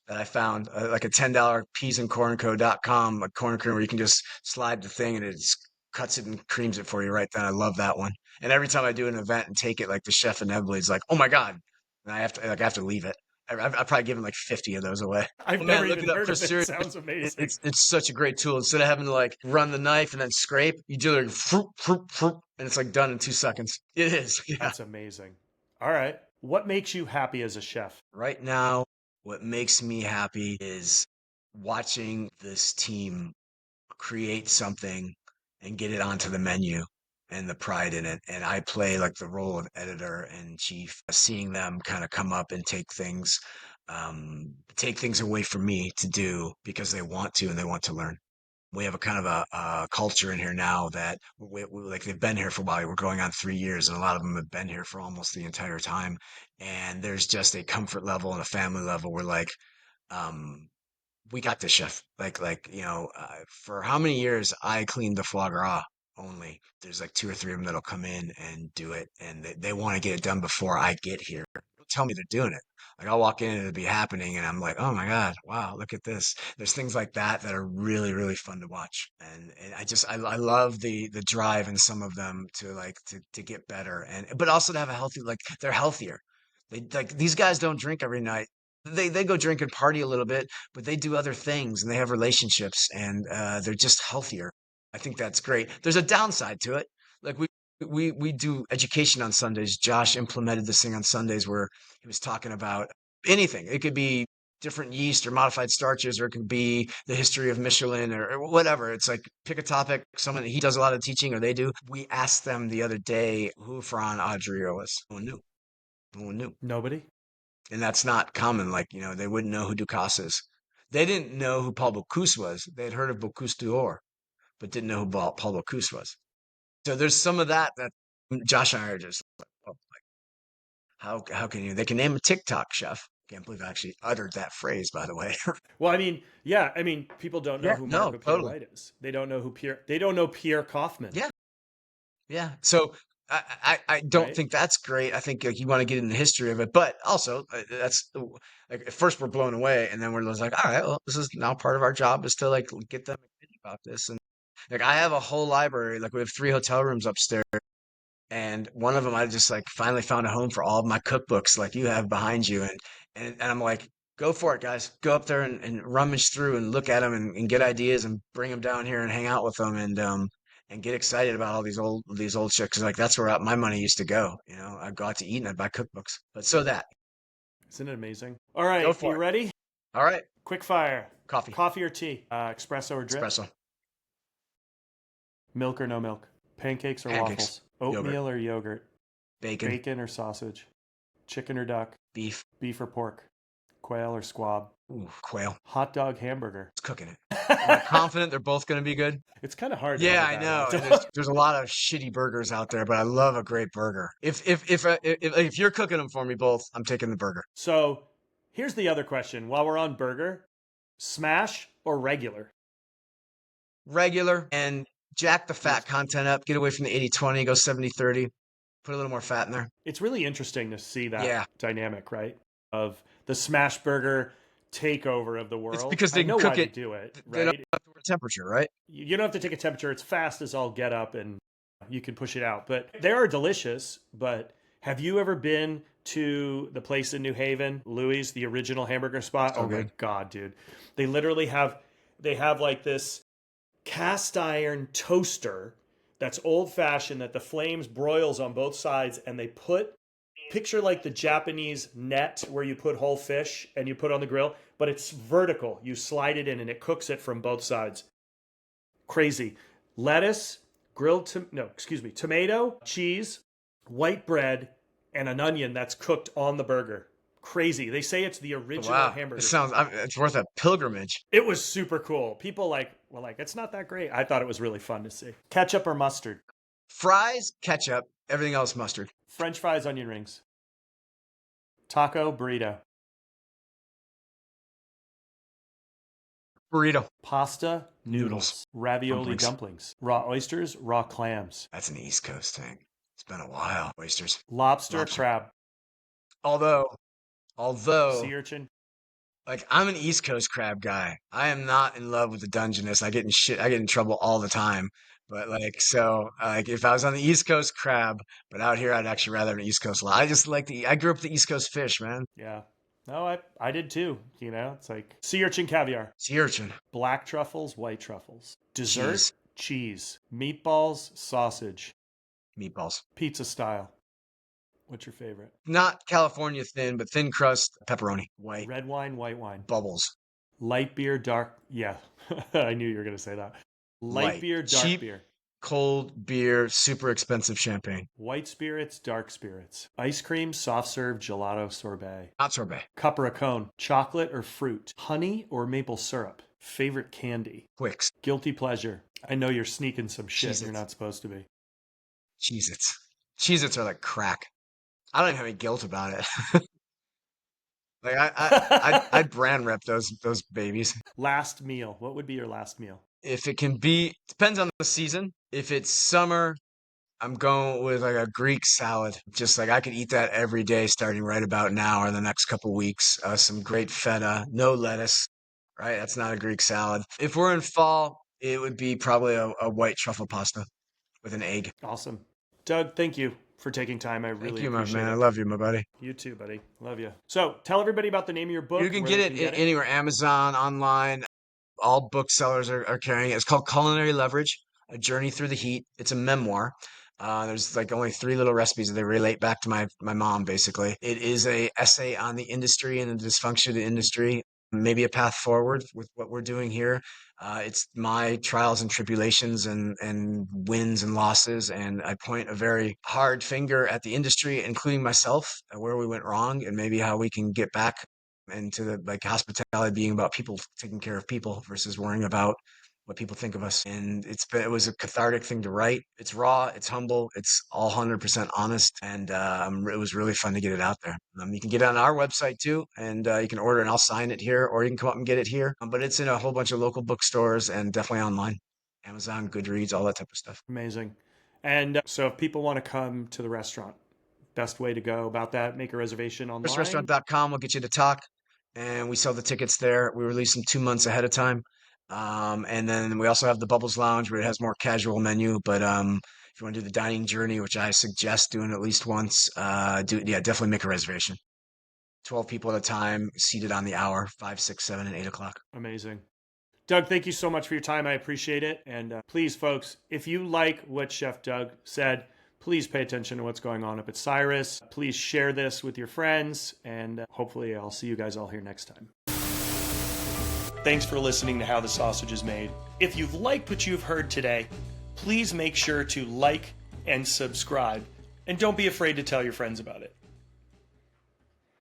that I found, like a $10 peasandcornco.com, a corn creamer where you can just slide the thing and it just cuts it and creams it for you right then. I love that one. And every time I do an event and take it, like the chef inevitably is like, "Oh my God." And I have to leave it. I've probably given like 50 of those away. I've Oh never man, look even it up, heard of Chris. it. Seriously, Sounds amazing. it's such a great tool. Instead of having to like run the knife and then scrape, you do like fruit, fruit, fruit, and it's like done in 2 seconds. It is. Yeah. That's amazing. All right. What makes you happy as a chef? Right now, what makes me happy is watching this team create something and get it onto the menu and the pride in it. And I play like the role of editor and chief, seeing them kind of come up and take things away from me to do because they want to and they want to learn. We have a kind of a culture in here now that like they've been here for a while. We're going on 3 years, and a lot of them have been here for almost the entire time. And there's just a comfort level and a family level where like, um, we got this, chef. For how many years I cleaned the foie gras only. There's like two or three of them that'll come in and do it, and they want to get it done before I get here. Don't tell me they're doing it. Like I'll walk in and it'll be happening, and I'm like, oh my God, wow, look at this. There's things like that that are really, really fun to watch, and I love the drive in some of them to like to get better, and but also to have a healthy like they're healthier. They like these guys don't drink every night. They go drink and party a little bit, but they do other things and they have relationships and they're just healthier. I think that's great. There's a downside to it. Like we do education on Sundays. Josh implemented this thing on Sundays where he was talking about anything. It could be different yeast or modified starches, or it could be the history of Michelin or whatever. It's like pick a topic. Someone he does a lot of teaching, or they do. We asked them the other day who Ferran Adrià was. No one knew. No one knew. Nobody? And that's not common. Like, they wouldn't know who Ducasse is. They didn't know who Paul Bocuse was. They had heard of Bocuse d'Or, but didn't know who Paul Bocuse was. So there's some of that Josh and I are just like, oh, like how can you? They can name a TikTok chef. Can't believe I actually uttered that phrase, by the way. Well, I mean, yeah, I mean, people don't know Yeah, who no, Marco Pierre totally. White is. They don't know who Pierre. They don't know Pierre Kaufman. Yeah, yeah. So I don't Right. think that's great. I think like, you want to get in the history of it, but also that's like at first we're blown away, and then we're just like, all right, well, this is now part of our job is to like get them excited about this. And like I have a whole library. Like we have 3 hotel rooms upstairs. And one of them, I just like finally found a home for all of my cookbooks, like you have behind you, and I'm like, go for it, guys. Go up there and rummage through and look at them and get ideas and bring them down here and hang out with them and get excited about all these old shit. Cause like that's where my money used to go. You know, I'd go out to eat and I'd buy cookbooks. But so that, Isn't it amazing? All go right, for you it. ready? All right, Quick fire. coffee, Coffee or tea? Espresso or drip? espresso, Milk or no milk? Pancakes or pancakes, waffles? yogurt, Oatmeal or yogurt? bacon, Bacon or sausage? Chicken or duck? beef, Beef or pork? Quail or squab? ooh, quail. Hot dog, hamburger? It's cooking it. I'm confident they're both going to be good. It's kind of hard to Yeah, have I a bad know. hot And dog. there's a lot of shitty burgers out there, but I love a great burger. If you're cooking them for me both, I'm taking the burger. So here's the other question. While we're on burger, smash or regular? Regular and jack the Yes. fat content up. Get away from the 80-20, go 70-30. Put a little more fat in there. It's really interesting to see that Yeah. dynamic, right? Of the smash burger takeover of the world. It's because I they know can why cook they it. do it, They don't right? have to work temperature, right? You don't have to take a temperature. It's fast as all get up and you can push it out. But they are delicious. But have you ever been to the place in New Haven, Louis, the original hamburger spot? So Oh my good. God, dude. They literally have like this cast iron toaster that's old fashioned that the flames broils on both sides and they picture like the Japanese net where you put whole fish and you put on the grill, but it's vertical. You slide it in and it cooks it from both sides. Crazy. Lettuce, tomato, cheese, white bread, and an onion that's cooked on the burger. Crazy. They say it's the original Wow. hamburger. It's worth a pilgrimage. It was super cool. People were like, it's not that great. I thought it was really fun to see. Ketchup or mustard? Fries, ketchup, everything else mustard. French fries, onion rings. Taco, burrito. Burrito. Pasta, noodles. Noodles. Ravioli, Dumplings. dumplings. Raw oysters, raw clams. That's an East Coast thing. It's been a while. Oysters. Lobster, Lobster. crab. Although, Sea urchin. like I'm an East Coast crab guy. I am not in love with the Dungeness. I get in trouble all the time. But like so, like if I was on the East Coast crab, but out here I'd actually rather have an East Coast. I just like I grew up with the East Coast fish, man. Yeah. No, I did too. You know, it's like sea urchin, caviar. Sea urchin, Black truffles, white truffles. Dessert, cheese, cheese. Meatballs, sausage. meatballs. Pizza style. What's your favorite? Not California thin, but thin crust pepperoni, white Red wine, white wine. bubbles, Light beer, dark. Yeah, I knew you were going to say that. Light beer, dark cheap, beer. cold beer, super expensive champagne, White spirits, dark spirits. Ice cream, soft serve, gelato, sorbet. not sorbet, Cup or a cone. Chocolate or fruit. Honey or maple syrup. Favorite candy. Twix, Guilty pleasure. I know you're sneaking some shit Cheez-Its. you're not supposed to be. Cheez-Its. Cheez-Its are like crack. I don't even have any guilt about it. Like I'd brand rep those babies. Last meal. What would be your last meal? If it can be, depends on the season. If it's summer, I'm going with like a Greek salad. Just like I could eat that every day starting right about now or the next couple weeks. Some great feta, no lettuce, right? That's not a Greek salad. If we're in fall, it would be probably a white truffle pasta with an egg. Awesome. Doug, thank you for taking time. I really Thank you, my appreciate man. it. I love you, my buddy. You too, buddy. Love you. So tell everybody about the name of your book. You can where get they it anywhere, Amazon, online. All booksellers are carrying it. It's called Culinary Leverage, A Journey Through the Heat. It's a memoir. There's like only 3 little recipes that they relate back to my mom, basically. It is a essay on the industry and the dysfunction of the industry, maybe a path forward with what we're doing here. It's my trials and tribulations and wins and losses, and I point a very hard finger at the industry, including myself, where we went wrong and maybe how we can get back into the like hospitality being about people taking care of people versus worrying about what people think of us. And it was a cathartic thing to write. It's raw, it's humble, it's all 100% honest. And it was really fun to get it out there. You can get it on our website too, and you can order and I'll sign it here, or you can come up and get it here. But it's in a whole bunch of local bookstores and definitely online. Amazon, Goodreads, all that type of stuff. Amazing. And so if people want to come to the restaurant, best way to go about that, make a reservation online? Restaurant.com will get you to talk, and we sell the tickets there. We release them 2 months ahead of time. And then we also have the Bubbles Lounge where it has more casual menu. But if you want to do the dining journey, which I suggest doing at least once, definitely make a reservation. 12 people at a time, seated on the hour, 5, 6, 7, and 8 o'clock. Amazing. Doug, thank you so much for your time. I appreciate it. And please, folks, if you like what Chef Doug said, please pay attention to what's going on up at Cyrus. Please share this with your friends, and hopefully I'll see you guys all here next time. Thanks for listening to How the Sausage is Made. If you've liked what you've heard today, please make sure to like and subscribe, and don't be afraid to tell your friends about it.